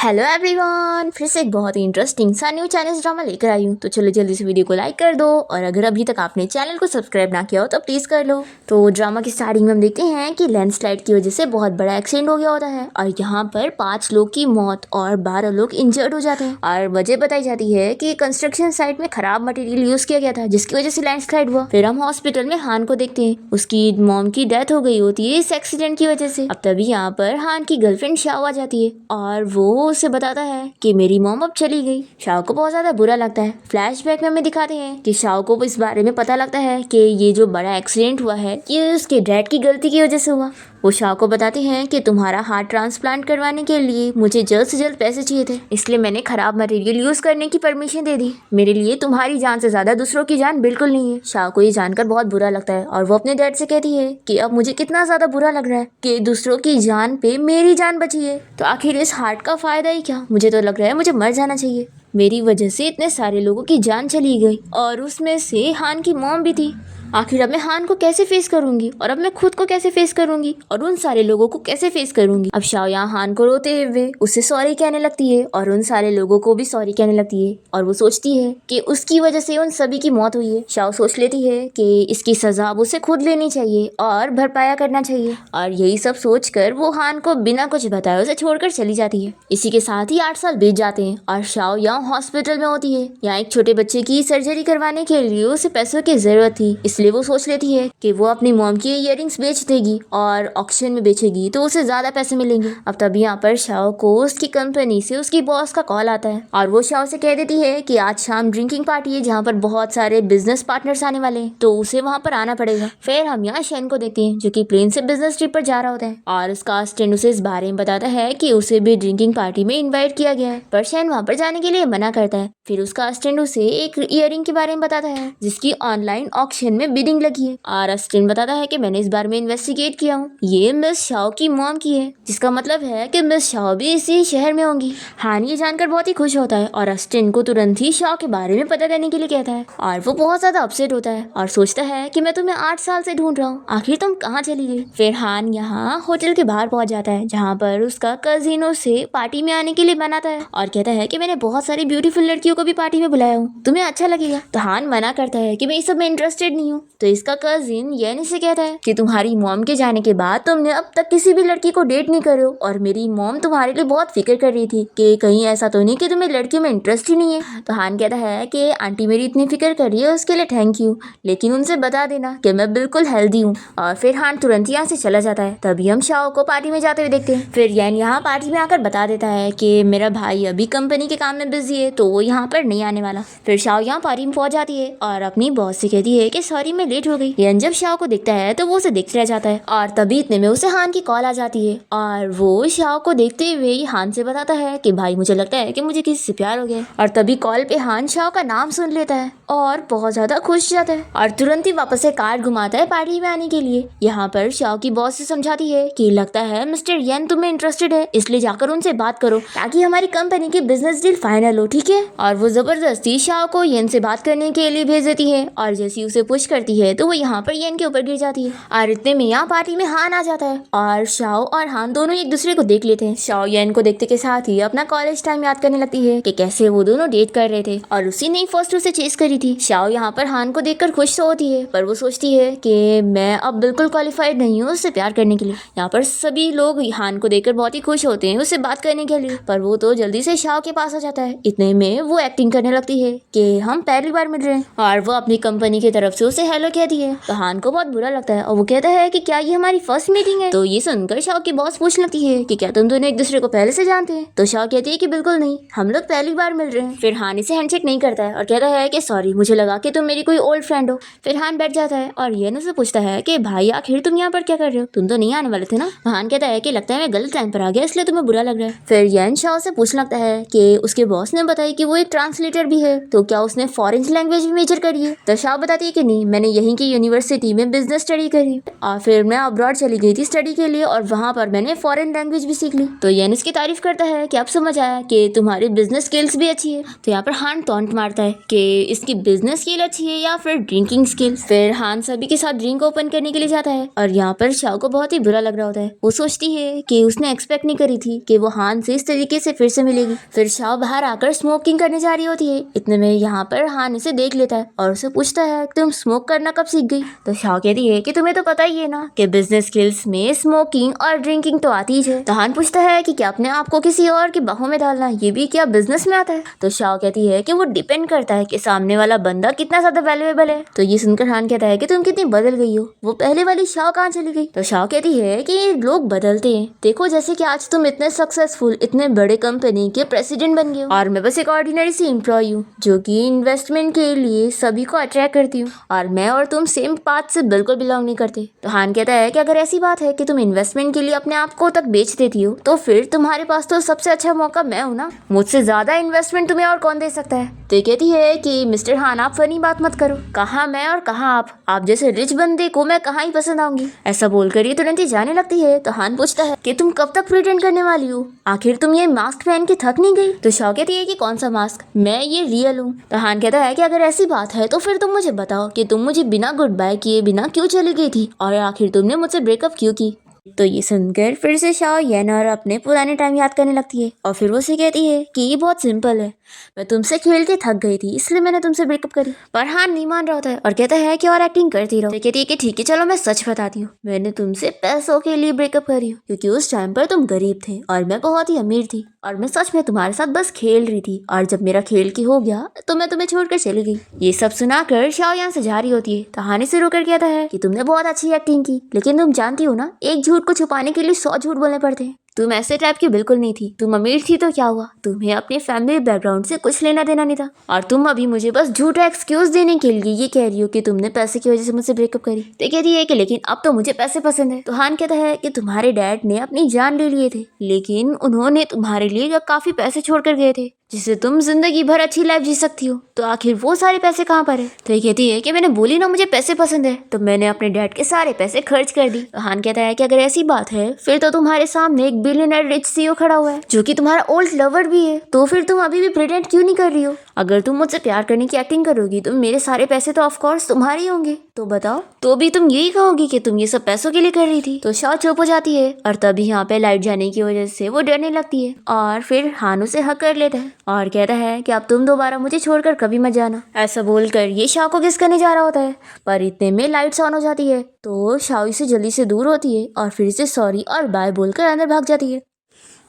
Hello everyone, फिर से एक बहुत ही इंटरेस्टिंग सा न्यू चाइनीज ड्रामा लेकर आई हूँ। तो चलो जल्दी से वीडियो को लाइक कर दो और अगर अभी तक आपने चैनल को सब्सक्राइब ना किया हो तो प्लीज़ कर लो। तो ड्रामा की स्टार्टिंग में हम देखते हैं कि लैंडस्लाइड की वजह से बहुत बड़ा एक्सीडेंट हो गया होता है और यहाँ पर 5 लोग की मौत और 12 लोग इंजर्ड हो जाते हैं। और वजह बताई जाती है कि कंस्ट्रक्शन साइट में खराब मटेरियल यूज किया गया था जिसकी वजह से लैंडस्लाइड हुआ। फिर हम हॉस्पिटल में हान को देखते हैं, उसकी मॉम की डेथ हो गई होती है इस एक्सीडेंट की वजह से। अब तभी यहाँ पर हान की गर्लफ्रेंड शाओ आ जाती है और वो उसे बताता है कि मेरी मॉम अब चली गई। शाओ को बहुत ज्यादा बुरा लगता है। फ्लैशबैक में हमें दिखाते हैं कि शाओ को इस बारे में पता लगता है कि ये जो बड़ा एक्सीडेंट हुआ है ये उसके डैड की गलती की वजह से हुआ। वो शाओ को बताते हैं कि तुम्हारा हार्ट ट्रांसप्लांट करवाने के लिए मुझे जल्द से जल्द पैसे चाहिए थे, इसलिए मैंने खराब मटेरियल यूज करने की परमिशन दे दी। मेरे लिए तुम्हारी जान से ज्यादा दूसरों की जान बिल्कुल नहीं है। शाओ को ये जानकर बहुत बुरा लगता है और वो अपने डैड से कहती है कि अब मुझे कितना ज्यादा बुरा लग रहा है कि दूसरों की जान पे मेरी जान बची है। तो आखिर इस हार्ट का फायदा ही क्या? मुझे तो लग रहा है मुझे मर जाना चाहिए। मेरी वजह से इतने सारे लोगों की जान चली गई और उसमें से हान की मॉम भी थी। आखिर अब मैं हान को कैसे फेस करूंगी और अब मैं खुद को कैसे फेस करूंगी और उन सारे लोगों को कैसे फेस करूंगी। अब शाओ यहाँ हान को रोते हुए उससे सॉरी कहने लगती है और उन सारे लोगों को भी सॉरी कहने लगती है और वो सोचती है कि उसकी वजह से उन सभी की मौत हुई है। शाओ सोच लेती है कि इसकी सजा अब उसे खुद लेनी चाहिए और भरपाया करना चाहिए और यही सब सोचकर वो हान को बिना कुछ बताए उसे छोड़कर चली जाती है। इसी के साथ ही 8 साल बीत जाते हैं और शाओ यहाँ हॉस्पिटल में होती है। यहाँ एक छोटे बच्चे की सर्जरी करवाने के लिए उसे पैसों की जरूरत थी, इसलिए वो सोच लेती है कि वो अपनी मॉम की इयररिंग्स बेच देगी और ऑक्शन में बेचेगी तो उसे ज्यादा पैसे मिलेंगे। अब तभी यहाँ पर शाओ को उसकी कंपनी से उसकी बॉस का कॉल आता है और वो शाओ से कह देती है कि आज शाम ड्रिंकिंग पार्टी है जहाँ पर बहुत सारे बिजनेस पार्टनर्स आने वाले हैं तो उसे वहाँ पर आना पड़ेगा। फिर हम यहाँ शेन को देखते हैं जो कि प्लेन से बिजनेस ट्रिप पर जा रहा होता है और उसका असिस्टेंट उसे इस बारे में बताता है कि उसे भी ड्रिंकिंग पार्टी में इन्वाइट किया गया है, पर शेन वहाँ पर जाने के लिए मना करता है। फिर उसका असिस्टेंट उसे एक इयररिंग के बारे में बताता है जिसकी ऑनलाइन ऑक्शन में बिडिंग लगी है और असिस्टेंट बताता है कि मैंने इस बारे में इन्वेस्टिगेट किया हूँ, ये मिस शाओ की मॉम की है, जिसका मतलब है कि मिस शाओ भी इसी शहर में होंगी। हान ये जानकर बहुत ही खुश होता है और असिस्टेंट को तुरंत ही शाओ के बारे में पता करने के लिए कहता है और वो बहुत ज्यादा अपसेट होता है और सोचता है कि मैं तुम्हें 8 साल से ढूंढ रहा हूँ, आखिर तुम कहाँ चली गई। फिर हान यहाँ होटल के बाहर पहुंच जाता है जहाँ पर उसका कजिन उसे पार्टी में आने के लिए बनाता है और कहता है कि मैंने बहुत सारी ब्यूटीफुल लड़कियों को भी पार्टी में बुलाया हूँ, तुम्हें अच्छा लगेगा। तो हान मना करता है कि मैं इस सब में इंटरेस्टेड नहीं हूँ। तो इसका कजिन येन से कहता है कि तुम्हारी मॉम के जाने के बाद तुमने अब तक किसी भी लड़की को डेट नहीं करे हो और मेरी मॉम तुम्हारे लिए बहुत फिक्र कर रही थी कि कहीं ऐसा तो नहीं कि तुम्हें लड़कियों में इंटरेस्ट ही नहीं है। तो हान कहता है कि आंटी मेरी इतनी फिक्र कर रही है उसके लिए थैंक यू, लेकिन उनसे बता देना कि मैं बिल्कुल हेल्दी हूँ। और फिर हान तुरंत यहाँ से चला जाता है। तभी हम शाओ को पार्टी में जाते हुए देखते हैं। फिर येन यहाँ पार्टी में आकर बता देता है कि मेरा भाई अभी कंपनी के काम में बिजी है तो वो यहाँ पर नहीं आने वाला। फिर शाओ यहाँ पार्टी में पहुंच जाती है और अपनी बॉस से कहती है कि सॉरी मैं लेट हो गई। येन जब शाओ को देखता है तो वो उसे देखते रह जाता है और तभी इतने में उसे हान की कॉल आ जाती है और वो शाओ को देखते हुए हान से बताता है कि भाई मुझे लगता है कि मुझे किसी से प्यार हो गया। और तभी कॉल पे हान शाओ का नाम सुन लेता है और बहुत ज्यादा खुश जाता है और तुरंत ही वापस से कार्ड घुमाता है पार्टी में आने के लिए। यहाँ पर शाओ की बॉस से समझाती है कि लगता है मिस्टर येन तुम्हें इंटरेस्टेड है, इसलिए जाकर उनसे बात करो ताकि हमारी कंपनी की बिजनेस डील फाइनल हो, ठीक है। और वो जबरदस्ती शाओ को येन से बात करने के लिए भेज देती है और जैसी उसे पुश करती है तो वो यहाँ पर येन के ऊपर गिर जाती है और इतने में यहाँ पार्टी में हान आ जाता है और शाओ और हान दोनों एक दूसरे को देख लेते हैं। शाओ येन को देखते के साथ ही अपना कॉलेज टाइम याद करने लगती है कि कैसे वो दोनों डेट कर रहे थे और उसी ने फर्स्ट उसे चेस करी थी। शाओ यहाँ पर हान को देखकर खुश तो होती है पर वो सोचती है कि मैं अब बिल्कुल क्वालिफाइड नहीं हूँ उससे प्यार करने के लिए। यहाँ पर सभी लोग हान को देखकर बहुत ही खुश होते हैं उससे बात करने के लिए, पर वो तो जल्दी से शाओ के पास आ जाता है। इतने में वो एक्टिंग करने लगती है कि हम पहली बार मिल रहे हैं और वो अपनी कंपनी की तरफ से उसे हेलो कहती है। तो हान को बहुत बुरा लगता है और वो कहता है कि क्या ये हमारी फर्स्ट मीटिंग है। तो ये सुनकर शाओ की बॉस पूछ लगती है कि क्या तुम दोनों एक दूसरे को पहले से जानते हैं। तो शाओ कहती है कि बिल्कुल नहीं, हम लोग पहली बार मिल रहे हैं। फिर हान इसे हैंडशेक नहीं करता है और कहता है कि सॉरी मुझे लगा कि तुम मेरी कोई ओल्ड फ्रेंड हो। फिर हान बैठ जाता है और येन उसे पूछता है कि भाई आखिर तुम यहाँ पर क्या कर रहे हो, तुम तो नहीं आने वाले थे ना। हान कहता है कि लगता है मैं गलत टाइम पर आ गया इसलिए तुम्हें बुरा लग रहा है। फिर येन शाओ से पूछ लगता है कि उसके बॉस ने बताया कि वो एक ट्रांसलेटर भी है तो क्या उसने फॉरेन लैंग्वेज भी मेजर करी है। तो शाओ बताती है कि नहीं, मैंने यहीं की यूनिवर्सिटी में बिजनेस स्टडी करी और फिर मैं अब्रॉड चली गई थी स्टडी के लिए और वहाँ पर मैंने फॉरेन लैंग्वेज भी सीख ली। तो येन इसकी तारीफ करता है कि अब समझ आया कि तुम्हारी बिजनेस स्किल्स भी अच्छी है। तो यहाँ पर हान टॉन्ट मारता है कि इसकी बिजनेस स्किल अच्छी है या फिर ड्रिंकिंग स्किल। फिर हान सभी के साथ ड्रिंक ओपन करने के लिए जाता है और यहाँ पर शाओ को बहुत ही बुरा लग रहा होता है। वो सोचती है कि उसने एक्सपेक्ट नहीं करी थी कि वो हान से इस तरीके से फिर से मिलेगी। फिर शाओ बाहर आकर स्मोकिंग करने जा रही होती है। इतने में यहाँ पर हान इसे देख लेता है और उसे पूछता है तुम स्मोक करना कब सीख गई। तो शाओ कहती है कि तुम्हें तो पता ही है ना कि बिजनेस स्किल्स में स्मोकिंग और ड्रिंकिंग तो आती ही है। तो हान पूछता है कि क्या अपने आप को किसी और की बाहों में डालना ये भी क्या बिजनेस में आता है। तो शाओ कहती है कि वो डिपेंड करता है कि सामने वाला बंदा कितना ज्यादा वैल्यूएबल है। तो ये सुनकर हान कहता है कि तुम कितनी बदल गई हो, वो पहले वाली शाओ कहाँ चली गई। तो शाओ कहती है कि लोग बदलते हैं, देखो जैसे कि आज तुम इतने सक्सेसफुल इतने बड़े कंपनी के प्रेसिडेंट बन गए हो और मैं बस एक ऑर्डिनरी सी एम्प्लॉय हूँ जो कि इन्वेस्टमेंट के लिए सभी को अट्रैक्ट करती हूँ और मैं और तुम सेम पाथ से बिल्कुल बिलोंग नहीं करते। तो हान कहता है कि अगर ऐसी बात है कि तुम इन्वेस्टमेंट के लिए अपने आप को तक बेच देती हो तो फिर तुम्हारे पास तो सबसे अच्छा मौका मैं हूँ ना, मुझसे ज्यादा इन्वेस्टमेंट तुम्हें और कौन दे सकता है। तो कहती है कि मिस्टर हान आप फनी बात मत करो, कहाँ मैं और कहाँ आप जैसे रिच बंदे को मैं कहाँ ही पसंद आऊंगी। ऐसा बोलकर ये तुरंत ही जाने लगती है। तो हान पूछता है कि तुम कब तक प्रिटेंड करने वाली हो, आखिर तुम ये मास्क पहन के थक नहीं गई। तो शाओ कहती है कि कौन सा मास्क, मैं ये रियल हूँ। तो हान कहता है कि अगर ऐसी बात है तो फिर तुम मुझे बताओ कि तुम मुझे बिना गुड बाय किए बिना क्यों चली गई थी और आखिर तुमने मुझसे ब्रेकअप क्यों की। तो ये सुनकर फिर से शाओ येन और अपने पुराने टाइम याद करने लगती है और फिर वो उसे कहती है कि ये बहुत सिंपल है, मैं तुमसे खेल के थक गई थी इसलिए मैंने तुमसे ब्रेकअप करी। पर हान नहीं मान रहा होता है और कहता है कि और एक्टिंग करती रहो। तो कहती है कि ठीक है चलो मैं सच बताती हूँ, मैंने तुमसे पैसों के लिए ब्रेकअप करी हूँ क्योंकि उस टाइम पर तुम गरीब थे और मैं बहुत ही अमीर थी और मैं सच में तुम्हारे साथ बस खेल रही थी और जब मेरा खेल की हो गया तो मैं तुम्हें छोड़कर चली गई। ये सब सुनाकर शाओ यहाँ से जा रही होती है। तो हान से रोकर कहता है कि तुमने बहुत अच्छी एक्टिंग की लेकिन तुम जानती हो ना एक झूठ को छुपाने के लिए 100 झूठ बोलने पड़ते हैं। तुम ऐसे टाइप की बिल्कुल नहीं थी, तुम अमीर थी तो क्या हुआ, तुम्हें अपने फैमिली बैकग्राउंड से कुछ लेना देना नहीं था और तुम अभी मुझे बस झूठा एक्सक्यूज देने के लिए ये कह रही हो कि तुमने पैसे की वजह से मुझसे ब्रेकअप करी। तो कहती है कि लेकिन अब तो मुझे पैसे पसंद है। तो हान कहता है कि तुम्हारे डैड ने अपनी जान ले लिए थे लेकिन उन्होंने तुम्हारे लिए काफी पैसे छोड़कर गए थे जिससे तुम जिंदगी भर अच्छी लाइफ जी सकती हो, तो आखिर वो सारे पैसे कहाँ पर है। तो ये कहती है कि मैंने बोली ना मुझे पैसे पसंद है तो मैंने अपने डैड के सारे पैसे खर्च कर दी। तो हान कहता है कि अगर ऐसी बात है फिर तो तुम्हारे सामने एक बिलियनर रिच सीईओ खड़ा हुआ है जो कि तुम्हारा ओल्ड लवर भी है, तो फिर तुम अभी भी प्रिटेंड क्यों नहीं कर रही हो। अगर तुम मुझसे प्यार करने की एक्टिंग करोगी तो मेरे सारे पैसे तो ऑफ कोर्स तुम्हारे ही होंगे, तो बताओ तो भी तुम यही कहोगी कि तुम ये सब पैसों के लिए कर रही थी। तो शाओ चुप हो जाती है और तभी यहाँ पे लाइट जाने की वजह से वो डरने लगती है और फिर हान उसे हक कर लेता है और कहता है कि अब तुम दोबारा मुझे छोड़कर कभी मत जाना। ऐसा बोलकर ये शाओ को किस करने जा रहा होता है पर इतने में लाइट्स ऑन हो जाती है तो शाओ इसे जल्दी से दूर होती है और फिर से सॉरी और बाय बोलकर अंदर भाग जाती है।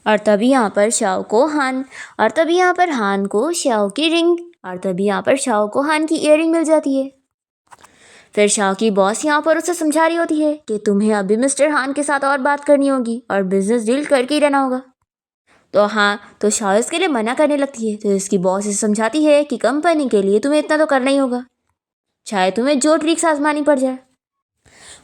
और तभी यहाँ पर शाओ को हान को शाओ की इयररिंग मिल जाती है। फिर शाओ की बॉस यहाँ पर उसे समझा रही होती है कि तुम्हें अभी मिस्टर हान के साथ और बात करनी होगी और बिजनेस डील करके ही रहना होगा। तो शाओ इसके लिए मना करने लगती है। तो इसकी बॉस इसे समझाती है कि कंपनी के लिए तुम्हें इतना तो करना ही होगा, चाहे तुम्हें जो ट्रिक्स आजमानी पड़ जाए।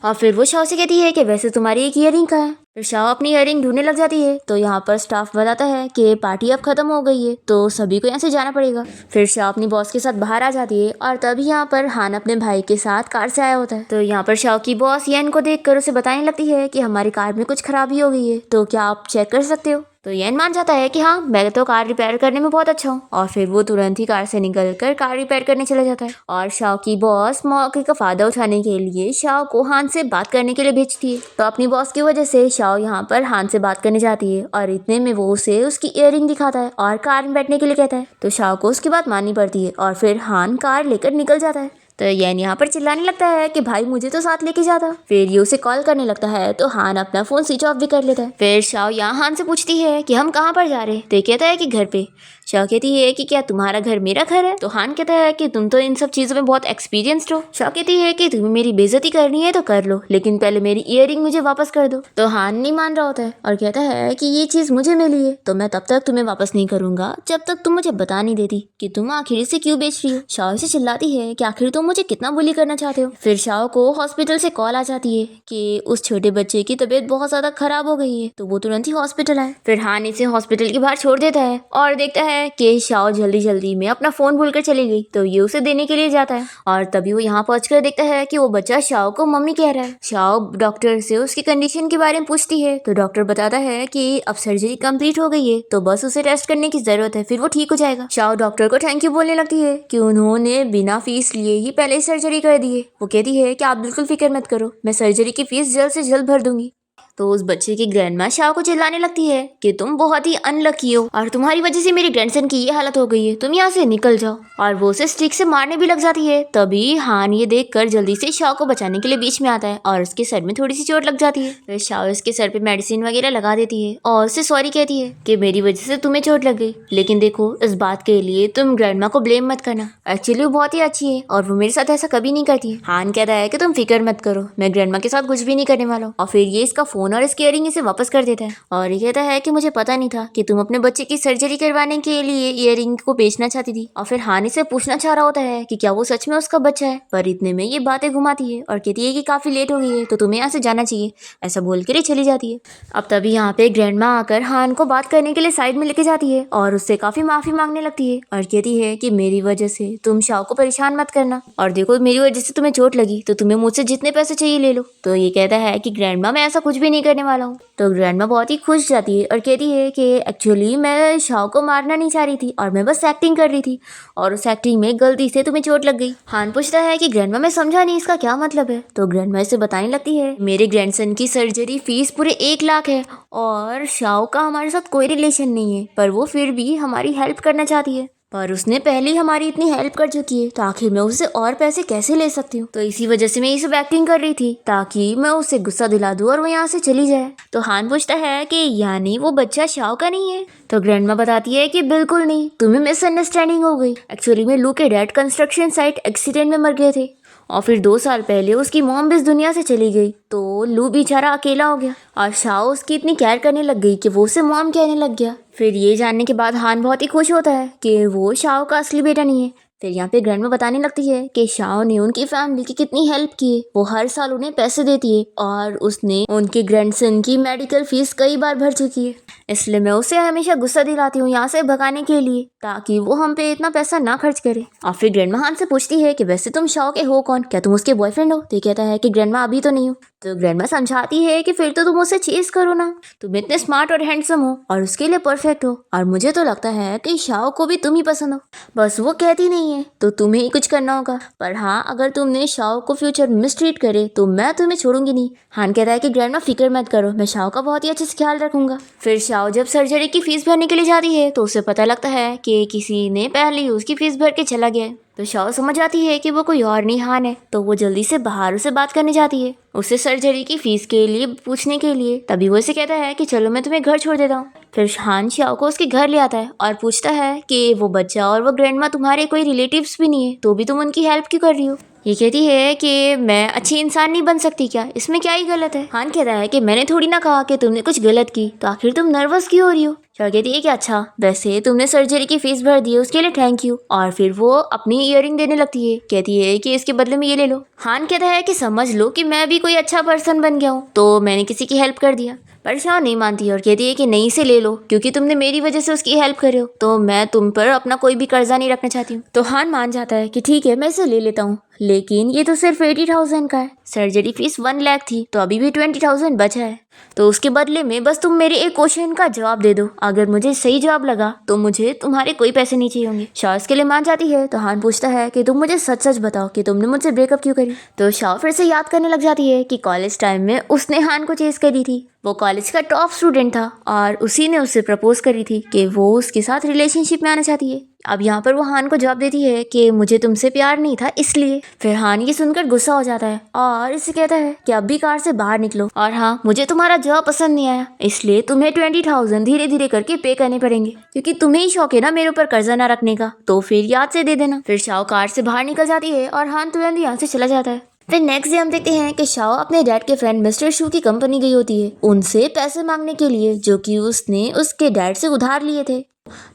और फिर वो शाओ से कहती है कि वैसे तुम्हारी एक इयररिंग कहाँ है। फिर शाओ अपनी इयररिंग ढूंढने लग जाती है। तो यहाँ पर स्टाफ बताता है कि पार्टी अब खत्म हो गई है तो सभी को यहाँ से जाना पड़ेगा। फिर शाओ अपनी बॉस के साथ बाहर आ जाती है और तभी यहाँ पर हान अपने भाई के साथ कार से आया होता है। तो यहाँ पर शाओ की बॉस येन को देखकर उसे बताने लगती है कि हमारी कार में कुछ खराबी हो गई है तो क्या आप चेक कर सकते हो। तो येन मान जाता है कि हाँ मैं तो कार रिपेयर करने में बहुत अच्छा हूँ और फिर वो तुरंत ही कार से निकलकर कार रिपेयर करने चला जाता है। और शाओ की बॉस मौके का फायदा उठाने के लिए शाओ को हान से बात करने के लिए भेजती है। तो अपनी बॉस की वजह से शाओ यहाँ पर हान से बात करने जाती है और इतने में वो उसे उसकी इयररिंग दिखाता है और कार में बैठने के लिए कहता है। तो शाओ को उसकी बात माननी पड़ती है और फिर हान कार लेकर निकल जाता है। तो येन यहाँ पर चिल्लाने लगता है कि भाई मुझे तो साथ लेके जाता। फिर ये उसे कॉल करने लगता है तो हान अपना फोन स्विच ऑफ भी कर लेता है। फिर शाओ यहाँ हान से पूछती है कि हम कहाँ पर जा रहे हैं। तो ये कहता है कि घर पे। शाओ कहती है कि क्या तुम्हारा घर मेरा घर है। तो हान कहता है कि तुम तो इन सब चीजों में बहुत एक्सपीरियंस्ड हो। शाओ कहती है कि तुम्हें मेरी बेइज्जती करनी है तो कर लो लेकिन पहले मेरी इयररिंग मुझे वापस कर दो। तो हान नहीं मान रहा होता है और कहता है कि ये चीज मुझे मिली है तो मैं तब तक तुम्हें वापस नहीं करूंगा जब तक तुम मुझे बता नहीं देती कि तुम आखिर इसे क्यों बेच रही हो। शाओ से चिल्लाती है कि आखिर तुम तुम मुझे कितना बुली करना चाहते हो। फिर शाओ को हॉस्पिटल से कॉल आ जाती है कि उस छोटे बच्चे की तबीयत बहुत ज्यादा खराब हो गई है, तो वो तुरंत ही हॉस्पिटल आए। फिर हान इसे हॉस्पिटल के बाहर छोड़ देता है और देखता है कि शाओ जल्दी जल्दी में अपना फोन भूलकर चली गई, तो ये उसे देने के लिए जाता है। और तभी वो यहाँ पहुंचकर देखता है कि वो बच्चा शाओ को मम्मी कह रहा है। शाओ डॉक्टर से उसकी कंडीशन के बारे में पूछती है, तो डॉक्टर बताता है कि अब सर्जरी कंप्लीट हो गई है, तो बस उसे रेस्ट करने की जरूरत है, फिर वो ठीक हो जाएगा। शाओ डॉक्टर को थैंक यू बोलने लगती है कि उन्होंने बिना फीस लिए ही पहले ही सर्जरी कर दी है। वो कहती है कि आप बिल्कुल फिक्र मत करो, मैं सर्जरी की फीस जल्द से जल्द भर दूंगी। तो उस बच्चे की ग्रैंडमा शाओ को चिल्लाने लगती है कि तुम बहुत ही अनलकी हो और तुम्हारी वजह से मेरे ग्रैंडसन की ये हालत हो गई है, तुम यहाँ से निकल जाओ। और वो उसे स्टिक से मारने भी लग जाती है। तभी हान ये देखकर जल्दी से शाओ को बचाने के लिए बीच में आता है और उसके सर में थोड़ी सी चोट लग जाती है। फिर शाओ इसके सर पे मेडिसिन वगैरह लगा देती है और उससे सॉरी कहती है कि मेरी वजह से तुम्हें चोट लग गई, लेकिन देखो इस बात के लिए तुम ग्रैंडमा को ब्लेम मत करना, एक्चुअली वो बहुत ही अच्छी है और वो मेरे साथ ऐसा कभी नहीं करती है। हान कहता है कि तुम फिक्र मत करो, मैं ग्रैंडमा के साथ कुछ भी नहीं करने वाला हूँ। और फिर ये इसका फोन और इसकी इयरिंग इसे वापस कर देता है और ये कहता है कि मुझे पता नहीं था कि तुम अपने बच्चे की सर्जरी करवाने के लिए इयरिंग को बेचना चाहती थी। और फिर हानि से पूछना चाह रहा होता है कि क्या वो सच में उसका बच्चा है, पर इतने में ये बातें घुमाती है और कहती है कि काफी लेट हो गई है, तो तुम्हें यहाँ से जाना चाहिए, ऐसा बोलकर ये चली जाती है। अब तभी यहाँ पे ग्रैंडमा आकर हान को बात करने के लिए साइड में लेके जाती है और उससे काफी माफी मांगने लगती है और कहती है कि मेरी वजह से तुम शाओ को परेशान मत करना, और देखो मेरी वजह से तुम्हें चोट लगी तो तुम्हें मुझसे जितने पैसे चाहिए ले लो। तो ये कहता है कि ग्रैंडमा मैं ऐसा कुछ भी नहीं करने वाला हूँ। तो ग्रैंडमा बहुत ही खुश जाती है और कहती है कि एक्चुअली मैं शाओ को मारना नहीं चाह रही थी और मैं बस एक्टिंग कर रही थी और उस एक्टिंग में गलती से तुम्हें चोट लग गई। हान पूछता है कि ग्रैंडमा मैं समझा नहीं, इसका क्या मतलब है। तो ग्रैंडमा इसे बताने लगती है मेरे ग्रैंडसन की सर्जरी फीस पूरे 1 लाख है और शाओ का हमारे साथ कोई रिलेशन नहीं है, पर वो फिर भी हमारी हेल्प करना चाहती है, पर उसने पहले ही हमारी इतनी हेल्प कर चुकी है, तो आखिर मैं उससे और पैसे कैसे ले सकती हूँ। तो इसी वजह से मैं ये सब एक्टिंग कर रही थी ताकि मैं उसे गुस्सा दिला दूँ और वो यहाँ से चली जाए। तो हान पूछता है कि यानी वो बच्चा शाओ का नहीं है। तो ग्रैंडमा बताती है कि बिल्कुल नहीं, तुम्हें मिसअंडरस्टैंडिंग हो गई, एक्चुअली में लू के डैड कंस्ट्रक्शन साइट एक्सीडेंट में मर गए थे और फिर 2 साल पहले उसकी मॉम भी इस दुनिया से चली गई, तो लू बेचारा अकेला हो गया और शाओ उसकी इतनी केयर करने लग गई कि वो उसे मॉम कहने लग गया। फिर ये जानने के बाद हान बहुत ही खुश होता है कि वो शाओ का असली बेटा नहीं है। फिर यहाँ पे ग्रैंडमा बताने लगती है कि शाओ ने उनकी फैमिली की कितनी हेल्प की है, वो हर साल उन्हें पैसे देती है और उसने उनके ग्रैंडसन की मेडिकल फीस कई बार भर चुकी है, इसलिए मैं उसे हमेशा गुस्सा दिलाती हूँ यहाँ से भगाने के लिए ताकि वो हम पे इतना पैसा ना खर्च करे। और फिर ग्रैंडमा हान से पूछती है कि वैसे तुम शाओ के हो कौन, क्या तुम उसके बॉयफ्रेंड हो। तो कहता है कि ग्रैंडमा अभी तो नहीं हो। तो ग्रैंडमा समझाती है कि फिर तो तुम उसे चेस करो ना, तुम इतने स्मार्ट और हैंडसम हो और उसके लिए परफेक्ट हो, और मुझे तो लगता है कि शाओ को भी तुम ही पसंद हो, बस वो कहती नहीं है तो तुम्हें ही कुछ करना होगा, पर हाँ अगर तुमने शाओ को फ्यूचर में मिसट्रीट करे तो मैं तुम्हें छोड़ूंगी नहीं। हान कहता है कि ग्रैंडमा फिक्र मत करो, मैं शाओ का बहुत ही अच्छे से ख्याल रखूंगा। फिर शाओ जब सर्जरी की फीस भरने के लिए जाती है तो उसे पता लगता है कि किसी ने पहले ही उसकी फीस भर के चला गया है। तो शाओ समझ आती है कि वो कोई और नहीं हान है, तो वो जल्दी से बाहर उसे बात करने जाती है उसे सर्जरी की फीस के लिए पूछने के लिए। तभी वो उसे कहता है कि चलो मैं तुम्हें घर छोड़ देता हूँ। फिर हान शाओ को उसके घर ले आता है और पूछता है कि वो बच्चा और वो ग्रैंडमा तुम्हारे कोई रिलेटिव्स भी नहीं है, तो भी तुम उनकी हेल्प क्यों कर रही हो। ये कहती है कि मैं अच्छी इंसान नहीं बन सकती क्या, इसमें क्या ही गलत है। हान कहता है कि मैंने थोड़ी ना कहा कि तुमने कुछ गलत की, तो आखिर तुम नर्वस क्यों हो रही हो। शाओ कहती है कि अच्छा वैसे तुमने सर्जरी की फीस भर दी है उसके लिए थैंक यू, और फिर वो अपनी इयरिंग देने लगती है, कहती है कि इसके बदले में ये ले लो। हान कहता है कि समझ लो कि मैं भी कोई अच्छा पर्सन बन गया हूँ, तो मैंने किसी की हेल्प कर दिया, पर शाओ नहीं मानती है और कहती है कि नहीं से ले लो क्योंकि तुमने मेरी वजह से उसकी हेल्प करे हो, तो मैं तुम पर अपना कोई भी कर्जा नहीं रखना चाहती हूँ। तो हान मान जाता है कि ठीक है मैं इसे ले लेता हूँ, लेकिन ये तो सिर्फ 80,000 का है, सर्जरी फीस 1 लाख थी, तो अभी भी 20,000 बचा है, तो उसके बदले में बस तुम मेरे एक क्वेश्चन का जवाब दे दो, अगर मुझे सही जवाब लगा तो मुझे तुम्हारे कोई पैसे नहीं चाहिए होंगे। शाओ इसके लिए मान जाती है। तो हान पूछता है कि तुम मुझे सच सच बताओ कि तुमने मुझसे ब्रेकअप क्यों करी। तो शाओ फिर से याद करने लग जाती है कि कॉलेज टाइम में उसने हान को चेस करी थी, वो कॉलेज का टॉप स्टूडेंट था और उसी ने उससे प्रपोज करी थी कि वो उसके साथ रिलेशनशिप में आना चाहती है। अब यहाँ पर वो हान को जवाब देती है कि मुझे तुमसे प्यार नहीं था इसलिए। फिर हान ये सुनकर गुस्सा हो जाता है और इसे कहता है कि अब भी कार से बाहर निकलो, और हाँ मुझे तुम्हारा जवाब पसंद नहीं आया, इसलिए तुम्हें 20,000 धीरे धीरे करके पे करने पड़ेंगे, क्योंकि तुम्हें ही शौक है ना मेरे ऊपर कर्जा ना रखने का, तो फिर याद से दे देना। फिर शाओ कार से बाहर निकल जाती है और हान तुरंत यहाँ से चला जाता है। फिर नेक्स्ट डे हम देखते हैं कि शाओ अपने डैड के फ्रेंड मिस्टर शू की कंपनी गई होती है उनसे पैसे मांगने के लिए, जो कि उसने उसके डैड से उधार लिए थे।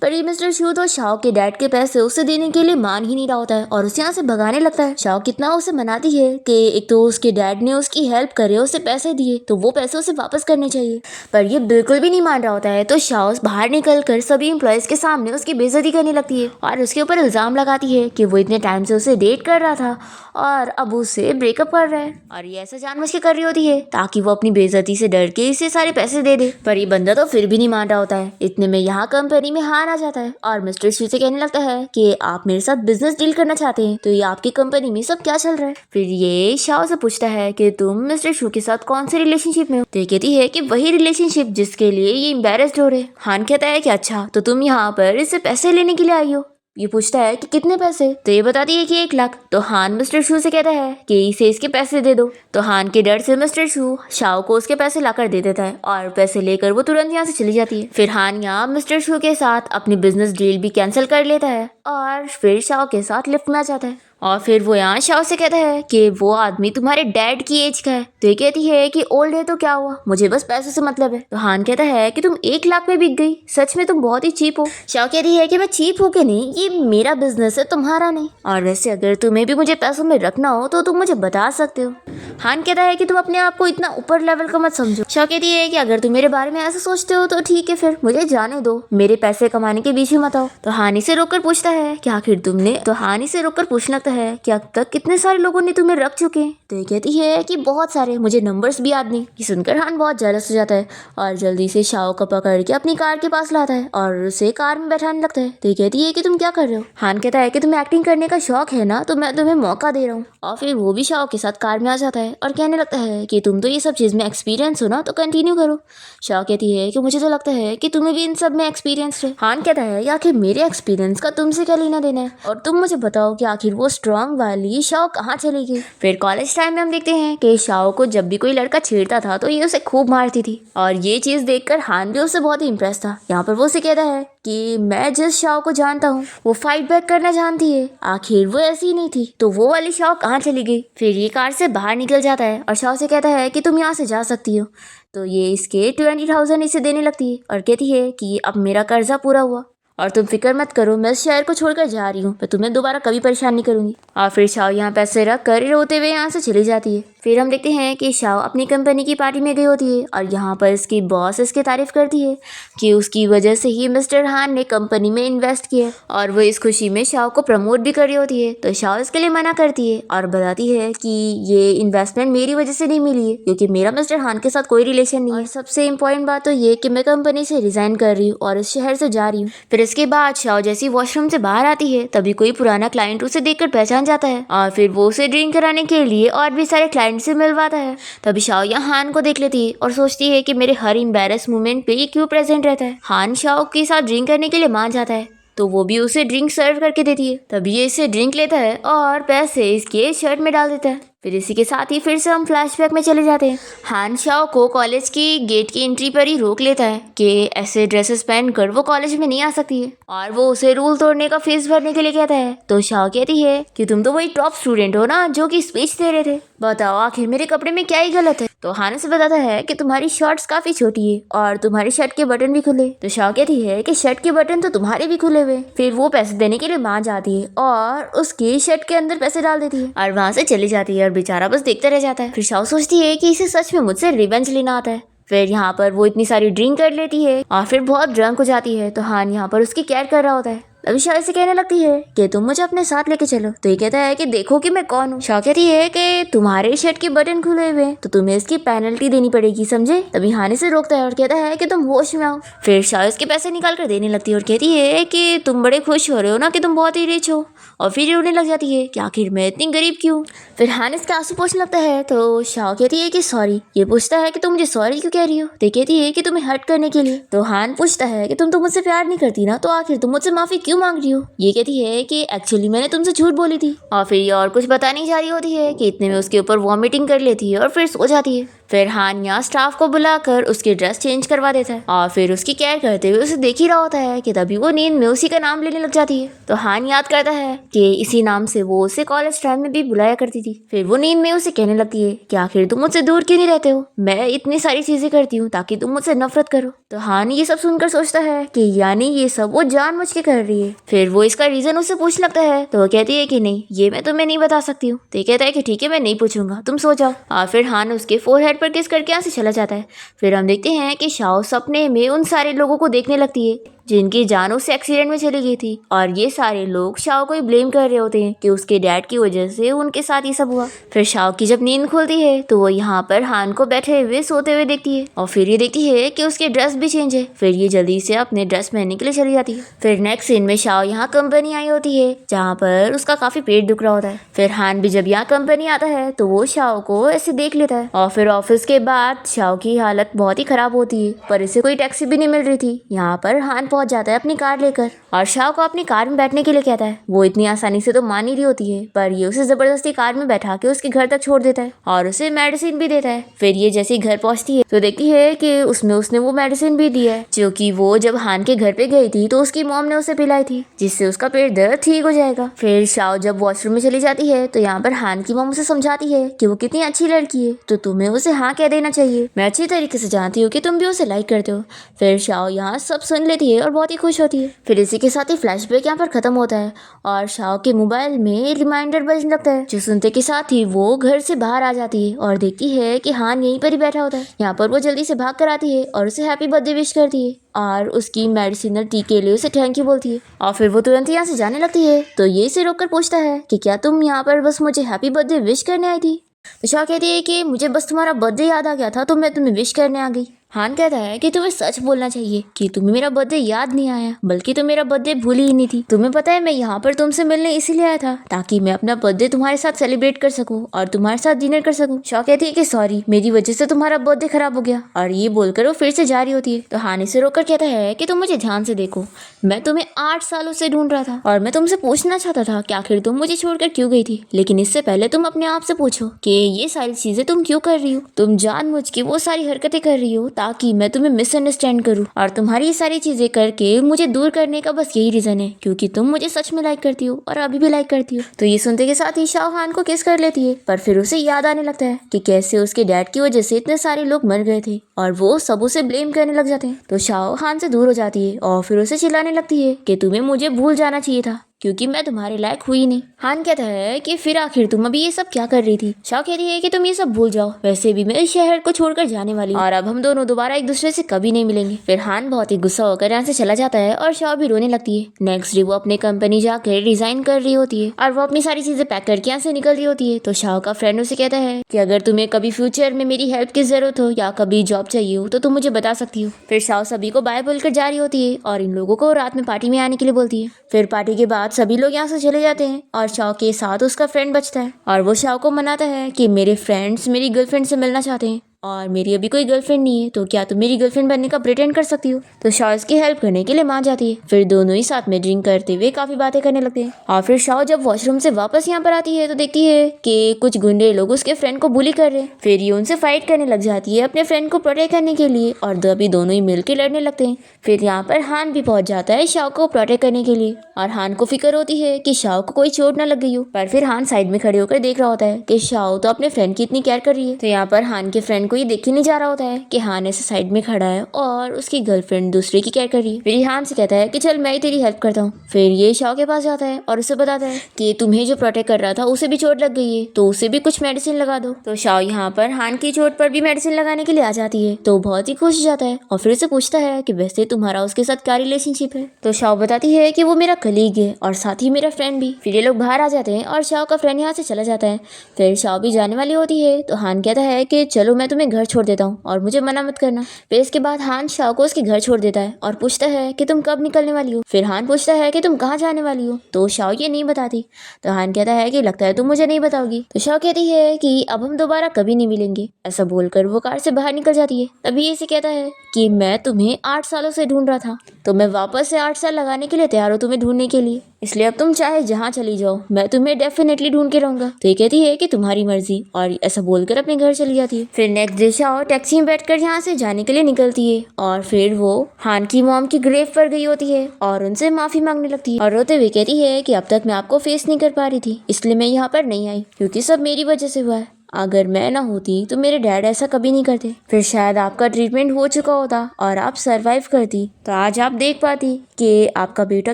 पर ये मिस्टर शू तो शाओ के डैड के पैसे उसे देने के लिए मान ही नहीं रहा होता है और उसे यहाँ से भगाने लगता है। शाओ कितना उसे मनाती है कि एक तो उसके डैड ने उसकी हेल्प करे, उसे पैसे दिए, तो वो पैसे उसे वापस करने चाहिए, पर ये बिल्कुल भी नहीं मान रहा होता है। तो शाओ बाहर निकल कर सभी एम्प्लॉयज के सामने उसकी बेइज्जती करने लगती है और उसके ऊपर इल्जाम लगाती है कि वो इतने टाइम से उसे डेट कर रहा था और अब उसे ब्रेकअप कर रहा है, और ये ऐसा जानबूझ के कर रही होती है ताकि वो अपनी बेइज्जती से डर के इसे सारे पैसे दे दे। पर ये बंदा तो फिर भी नहीं मान रहा होता है। इतने में यहाँ कंपनी में हान आ जाता है और मिस्टर शू से कहने लगता है कि आप मेरे साथ बिजनेस डील करना चाहते हैं, तो ये आपकी कंपनी में सब क्या चल रहा है। फिर ये शाओ से पूछता है कि तुम मिस्टर शू के साथ कौन से रिलेशनशिप में हो, तो ये कहती है कि वही रिलेशनशिप जिसके लिए ये एम्बेरस्ड हो रहे। हान कहता है कि अच्छा, तो तुम यहाँ पर इससे पैसे लेने के लिए आई हो। ये पूछता है कि कितने पैसे, तो ये बताती है कि 1 लाख। तो हान मिस्टर शू से कहता है कि इसे इसके पैसे दे दो। तो हान के डर से मिस्टर शू शाओ को उसके पैसे लाकर दे देता है और पैसे लेकर वो तुरंत यहाँ से चली जाती है। फिर हान यहाँ मिस्टर शू के साथ अपनी बिजनेस डील भी कैंसिल कर लेता है और फिर शाओ के साथ लिफ्ट में आ जाता है। और फिर वो यहाँ शाओ से कहता है कि वो आदमी तुम्हारे डैड की एज का है। तो ये कहती है कि ओल्ड है तो क्या हुआ, मुझे बस पैसे से मतलब है। तो हान कहता है कि तुम 1 लाख में बिक गई, सच में तुम बहुत ही चीप हो। शाओ कहती है कि मैं चीप हूँ कि नहीं, ये मेरा बिजनेस है, तुम्हारा नहीं, और वैसे अगर तुम्हें भी मुझे पैसों में रखना हो तो तुम मुझे बता सकते हो। हान कहता है कि तुम अपने आप को इतना ऊपर लेवल का मत समझो। शाओ कहती है कि अगर तुम मेरे बारे में ऐसा सोचते हो तो ठीक है, फिर मुझे जाने दो, मेरे पैसे कमाने के बीच में मत आओ। तो हानि से रोककर पूछता है कि आखिर तुमने, तो हानि से रोककर पूछने लगता है कि अब तक कितने सारे लोगों ने तुम्हें रख चुके हैं। तो ये कहती है कि बहुत सारे, मुझे नंबर्स भी याद नहीं। ये सुनकर हान बहुत जेलस हो जाता है और जल्दी से शाओ को पकड़ के अपनी कार के पास लाता है और उसे कार में बैठाने लगता है। तो ये कहती है कि तुम क्या कर रहे हो। हान कहता है कि तुम्हें एक्टिंग करने का शौक है ना, तो मैं तुम्हें मौका दे रहा हूँ। और फिर वो भी शाओ के साथ कार में आ जाता है और कहने लगता है कि तुम तो ये सब चीज में एक्सपीरियंस हो ना, तो कंटिन्यू करो। शाओ कहती है कि मुझे तो लगता है कि तुम्हें भी इन सब में एक्सपीरियंस है। हान कहता है कि आखिर मेरे एक्सपीरियंस का तुमसे क्या लेना देना है, और तुम मुझे बताओ कि आखिर वो स्ट्रॉन्ग वाली शाओ कहाँ चली गई। फिर कॉलेज टाइम में हम देखते हैं कि शाओ को जब भी कोई लड़का छेड़ता था तो ये उसे खूब मारती थी, और ये चीज देखकर हान भी उससे बहुत ही इंप्रेस था। यहाँ पर वो उसे कहता है कि मैं जिस शाओ को जानता हूँ वो फाइट बैक करना जानती है, आखिर वो ऐसी ही नहीं थी, तो वो वाली शाओ कहाँ चली गई। फिर ये कार से बाहर निकल जाता है और शाओ से कहता है कि तुम यहाँ से जा सकती हो। तो ये इसके 20,000 इसे देने लगती है और कहती है कि अब मेरा कर्जा पूरा हुआ और तुम फिक्र मत करो, मैं इस शहर को छोड़कर जा रही हूँ, मैं तुम्हें दोबारा कभी परेशान नहीं करूंगी। और फिर शाओ यहाँ पैसे रख कर रोते हुए यहाँ से चली जाती है। फिर हम देखते हैं कि शाओ अपनी कंपनी की पार्टी में गई होती है और यहाँ पर इसकी बॉस इसकी तारीफ करती है कि उसकी वजह से ही मिस्टर हान ने कंपनी में इन्वेस्ट किया, और वो इस खुशी में शाओ को प्रमोट भी कर रही होती है। तो शाओ इसके लिए मना करती है और बताती है कि ये इन्वेस्टमेंट मेरी वजह से नहीं मिली है, क्योंकि मेरा मिस्टर हान के साथ कोई रिलेशन नहीं है। सबसे इम्पोर्टेंट बात तो ये कि मैं कंपनी से रिजाइन कर रही हूँ और इस शहर से जा रही हूँ। फिर इसके बाद शाओ जैसी वॉशरूम से बाहर आती है तभी कोई पुराना क्लाइंट उसे देखकर पहचान जाता है और फिर वो उसे ड्रिंक कराने के लिए और भी सारे क्लाइंट से मिलवाता है। तभी शाओ यहाँ हान को देख लेती है और सोचती है कि मेरे हर एम्बैरस मोमेंट पे ये क्यों प्रेजेंट रहता है। हान शाओ के साथ ड्रिंक करने के लिए मान जाता है तो वो भी उसे ड्रिंक सर्व करके देती है। तभी ये इसे ड्रिंक लेता है और पैसे इसके शर्ट में डाल देता है। फिर इसी के साथ ही फिर से हम फ्लैशबैक में चले जाते हैं। हान शाओ को कॉलेज की गेट की एंट्री पर ही रोक लेता है कि ऐसे ड्रेसेस पहनकर वो कॉलेज में नहीं आ सकती है, और वो उसे रूल तोड़ने का फीस भरने के लिए कहता है। तो शाओ कहती है कि तुम तो वही टॉप स्टूडेंट हो ना जो कि स्पीच दे रहे थे, बताओ आखिर मेरे कपड़े में क्या ही गलत है। तो हान से बताता है कि तुम्हारी शर्ट्स काफी छोटी है और तुम्हारी शर्ट के बटन भी खुले। तो शाओ कहती है कि शर्ट के बटन तो तुम्हारे भी खुले हुए। फिर वो पैसे देने के लिए मान जाती है और उसकी शर्ट के अंदर पैसे डाल देती है और वहां से चली जाती है और बेचारा बस देखता रह जाता है। फिर शाओ सोचती है कि इसे सच में मुझसे रिवेंज लेना आता है। फिर यहाँ पर वो इतनी सारी ड्रिंक कर लेती है और फिर बहुत ड्रंक हो जाती है। तो हान यहाँ पर उसकी केयर कर रहा होता है। अभी शाओ से कहने लगती है कि तुम मुझे अपने साथ लेके चलो। तो ये कहता है कि देखो कि मैं कौन हूँ। शाओ कहती है कि तुम्हारे शर्ट के बटन खुले हुए तो तुम्हें इसकी पेनल्टी देनी पड़ेगी, समझे। तभी हान इसे रोकता है और कहता है कि तुम होश में आओ। फिर शाओ इसके पैसे निकाल कर देने लगती है और कहती है कि तुम बड़े खुश हो रहे हो ना कि तुम बहुत ही रिच हो, और फिर रोने लग जाती है कि आखिर मैं इतनी गरीब क्यों। फिर हान इसके आंसू पोंछने लगता है तो शाओ कहती है कि सॉरी। ये पूछता है कि तुम मुझे सॉरी क्यों कह रही हो। तो कहती है कि तुम्हें हर्ट करने के लिए। तो हान पूछता है कि तुम तो मुझसे प्यार नहीं करती ना, तो आखिर तुम मुझसे माफी क्यों मांग रही हो। ये कहती है कि एक्चुअली मैंने तुमसे झूठ बोली थी। और फिर ये और कुछ बता नहीं जा रही होती है कि इतने में उसके ऊपर वॉमिटिंग कर लेती है और फिर सो जाती है। फिर हान यहाँ स्टाफ को बुलाकर उसकी ड्रेस चेंज करवा देता है और फिर उसकी केयर करते हुए उसे देख ही रहा होता है कि तभी वो नींद में उसी का नाम लेने लग जाती है। तो हान याद करता है कि इसी नाम से वो उसे कॉलेज टाइम में भी बुलाया करती थी। फिर वो नींद में उसे कहने लगती है कि आखिर तुम मुझसे दूर क्यों नहीं रहते हो, मैं इतनी सारी चीजें करती हूँ ताकि तुम मुझसे नफरत करो। तो हान ये सब सुनकर सोचता है कि यानी ये सब वो जानबूझ के कर रही है। फिर वो इसका रीजन उससे पूछने लगता है तो वो कहती है कि नहीं, ये मैं तुम्हें नहीं बता सकती हूँ। तो ये कहता है कि ठीक है, मैं नहीं पूछूंगा, तुम सो जाओ। और फिर हान उसके फोरहेड पर किस करके यहाँ से चला जाता है। फिर हम देखते हैं कि शाओ सपने में उन सारे लोगों को देखने लगती है जिनकी जान उस एक्सीडेंट में चली गई थी और ये सारे लोग शाओ को ही ब्लेम कर रहे होते हैं कि उसके डैड की वजह से उनके साथ ये सब हुआ। फिर शाओ की जब नींद खुलती है तो वो यहाँ पर हान को बैठे हुए सोते हुए देखती है और फिर ये देखती है कि उसकी ड्रेस भी चेंज है। फिर ये जल्दी से अपने ड्रेस पहनने के लिए चली जाती है। फिर नेक्स्ट सीन में शाओ यहाँ कंपनी आई होती है जहाँ पर उसका काफी पेट दुख रहा होता है। फिर हान भी जब यहाँ कंपनी आता है तो वो शाओ को ऐसे देख लेता है और फिर ऑफिस के बाद शाओ की हालत बहुत ही खराब होती है पर इसे कोई टैक्सी भी नहीं मिल रही थी। यहाँ पर हान पहुंच जाता है अपनी कार लेकर और शाओ को अपनी कार में बैठने के लिए कहता है। वो इतनी आसानी से तो मान ही रही होती है पर ये उसे जबरदस्ती कार में बैठा के उसके घर तक छोड़ देता है और उसे मेडिसिन भी देता है। फिर ये जैसे ही घर पहुंचती है तो देखती है कि उसमें उसने वो मेडिसिन भी दी है जो कि वो जब हान के घर पे गई थी तो उसकी मॉम ने उसे पिलाई थी जिससे उसका पेट दर्द ठीक हो जाएगा। फिर शाओ जब वॉशरूम में चली जाती है तो यहाँ पर हान की मॉम उसे समझाती है कि वो कितनी अच्छी लड़की है तो तुम्हें उसे हाँ कह देना चाहिए, मैं अच्छी तरीके से जानती हूँ कि तुम भी उसे लाइक करते हो। फिर शाओ यहाँ सब सुन लेती है और बहुत ही खुश होती है। फिर इसी के साथ ही फ्लैशबैक यहाँ पर खत्म होता है और शाओ के मोबाइल में रिमाइंडर बजने लगता है जो सुनते के साथ ही वो घर से बाहर आ जाती है और देखती है कि हान यहीं पर ही बैठा होता है। यहाँ पर वो जल्दी से भाग कर आती है और उसे हैप्पी बर्थडे विश करती है और उसकी मेडिसिनल टी के लिए उसे थैंक यू बोलती है और फिर वो तुरंत यहाँ से जाने लगती है। तो ये इसे रोककर पूछता है कि क्या तुम यहाँ पर बस मुझे हैप्पी बर्थडे विश करने आई थी। तो शाओ कहती है कि मुझे बस तुम्हारा बर्थडे याद आ गया था तो मैं तुम्हें विश करने आ गई। हान कहता है कि तुम्हें सच बोलना चाहिए कि तुम्हें मेरा बर्थडे याद नहीं आया बल्कि तुम मेरा बर्थडे भूली ही नहीं थी। तुम्हें पता है मैं यहाँ पर तुमसे मिलने इसीलिए आया था ताकि मैं अपना बर्थडे तुम्हारे साथ सेलिब्रेट कर सकूं और तुम्हारे साथ डिनर कर सकूं। शॉ कहती है कि सॉरी, मेरी वजह से तुम्हारा बर्थडे खराब हो गया और ये बोलकर वो फिर से जा रही होती है। तो हान इसे रोककर कहता है कि तुम मुझे ध्यान से देखो, मैं तुम्हें 8 सालों से ढूंढ रहा था और मैं तुमसे पूछना चाहता था कि आखिर तुम मुझे छोड़कर क्यों गई थी। लेकिन इससे पहले तुम अपने आप से पूछो कि ये सारी चीजें तुम क्यों कर रही हो। तुम जानबूझ के वो सारी हरकतें कर रही हो ताकि मैं तुम्हें मिसअंडरस्टैंड करूं और तुम्हारी ये सारी चीजें करके मुझे दूर करने का बस यही रीजन है क्योंकि तुम मुझे सच में लाइक करती हो और अभी भी लाइक करती हो। तो ये सुनते के साथ ही शाओ हान को किस कर लेती है पर फिर उसे याद आने लगता है कि कैसे उसके डैड की वजह से इतने सारे लोग मर गए थे और वो सब उसे ब्लेम करने लग जाते हैं। तो शाओ हान से दूर हो जाती है और फिर उसे चिल्लाने लगती है कि तुम्हें मुझे भूल जाना चाहिए था क्योंकि मैं तुम्हारे लायक हुई नहीं। हान कहता है कि फिर आखिर तुम अभी ये सब क्या कर रही थी। शाओ कहती है कि तुम ये सब भूल जाओ, वैसे भी मैं इस शहर को छोड़कर जाने वाली हूँ और अब हम दोनों दोबारा एक दूसरे से कभी नहीं मिलेंगे। फिर हान बहुत ही गुस्सा होकर यहाँ से चला जाता है और शाओ भी रोने लगती है। नेक्स्ट डे वो अपने कंपनी जाकर रिजाइन कर रही होती है और वो अपनी सारी चीजें पैक करके यहाँ से निकल रही होती है। तो शाओ का फ्रेंड उसे कहता है कि अगर तुम्हें कभी फ्यूचर में मेरी हेल्प की जरूरत हो या कभी जॉब चाहिए हो तो तुम मुझे बता सकती हो। फिर शाओ सभी को बाय बोलकर जा रही होती है और इन लोगों को रात में पार्टी में आने के लिए बोलती है। फिर पार्टी के बाद सभी लोग यहाँ से चले जाते हैं और शाओ के साथ उसका फ्रेंड बचता है और वो शाओ को मनाता है कि मेरे फ्रेंड्स मेरी गर्लफ्रेंड से मिलना चाहते हैं और मेरी अभी कोई गर्लफ्रेंड नहीं है तो क्या तुम मेरी गर्लफ्रेंड बनने का प्रिटेंड कर सकती हो। तो शाओ इसकी हेल्प करने के लिए मान जाती है। फिर दोनों ही साथ में ड्रिंक करते हुए काफी बातें करने लगते हैं और फिर शाओ जब वॉशरूम से वापस यहाँ पर आती है तो देखती है कि कुछ गुंडे लोग उसके फ्रेंड को बुली कर रहे हैं। फिर ये उनसे फाइट करने लग जाती है अपने फ्रेंड को प्रोटेक्ट करने के लिए और अभी दोनों ही मिलकर लड़ने लगते हैं। फिर यहाँ पर हान भी पहुंच जाता है शाओ को प्रोटेक्ट करने के लिए और हान को फिक्र होती है कि शाओ को कोई चोट न लग गई हो। पर फिर हान साइड में खड़े होकर देख रहा होता है कि शाओ तो अपने फ्रेंड की इतनी केयर कर रही है। तो यहाँ पर हान के फ्रेंड को ये देख ही नहीं जा रहा होता है कि हान ऐसे साइड में खड़ा है और उसकी गर्लफ्रेंड दूसरे की केयर कर रही है। फिर हान से कहता है कि चल मैं ही तेरी हेल्प करता हूँ। फिर ये शाओ के पास जाता है और उसे बताता है कि तुम्हें जो प्रोटेक्ट कर रहा था उसे भी चोट लग गई है तो उसे भी कुछ मेडिसिन लगा दो। तो शाओ यहाँ पर हान की चोट पर भी मेडिसिन लगाने के लिए आ जाती है तो बहुत ही खुश हो जाता है और फिर उसे पूछता है कि वैसे तुम्हारा उसके साथ क्या रिलेशनशिप है। तो शाओ बताती है कि वो मेरा कलीग है और साथ ही मेरा फ्रेंड भी। फिर ये लोग बाहर आ जाते हैं और शाओ का फ्रेंड यहाँ से चला जाता है। फिर शाओ भी जाने वाली होती है तो हान कहता है कि चलो मैं तुम्हें घर छोड़ देता हूँ और मुझे मना मत करना। फिर इसके बाद हान शाओ को उसके घर छोड़ देता है और पूछता है कि तुम कब निकलने वाली हो। फिर हान पूछता है कि तुम कहाँ जाने वाली हो तो शाओ ये नहीं बताती। तो हान कहता है कि लगता है तुम मुझे नहीं बताओगी। तो शाओ कहती है कि अब हम दोबारा कभी नहीं मिलेंगे। ऐसा बोलकर वो कार से बाहर निकल जाती है। तभी इसे कहता है कि मैं तुम्हें 8 सालों से ढूंढ रहा था, तो मैं वापस से 8 साल लगाने के लिए तैयार हूँ तुम्हें ढूंढने के लिए। इसलिए अब तुम चाहे जहाँ चली जाओ, मैं तुम्हें डेफिनेटली ढूंढ के रहूंगा। तो ये कहती है कि तुम्हारी मर्जी, और ऐसा बोलकर अपने घर चली जाती है। फिर नेक्स्ट डे शाओ टैक्सी में बैठकर यहाँ से जाने के लिए निकलती है, और फिर वो हान की मॉम की ग्रेव पर गई होती है और उनसे माफी मांगने लगती है, और रोते हुए कहती है कि अब तक मैं आपको फेस नहीं कर पा रही थी, इसलिए मैं यहाँ पर नहीं आई, क्योंकि सब मेरी वजह से हुआ है। अगर मैं ना होती तो मेरे डैड ऐसा कभी नहीं करते। फिर शायद आपका ट्रीटमेंट हो चुका होता और आप सरवाइव करती, तो आज आप देख पाती कि आपका बेटा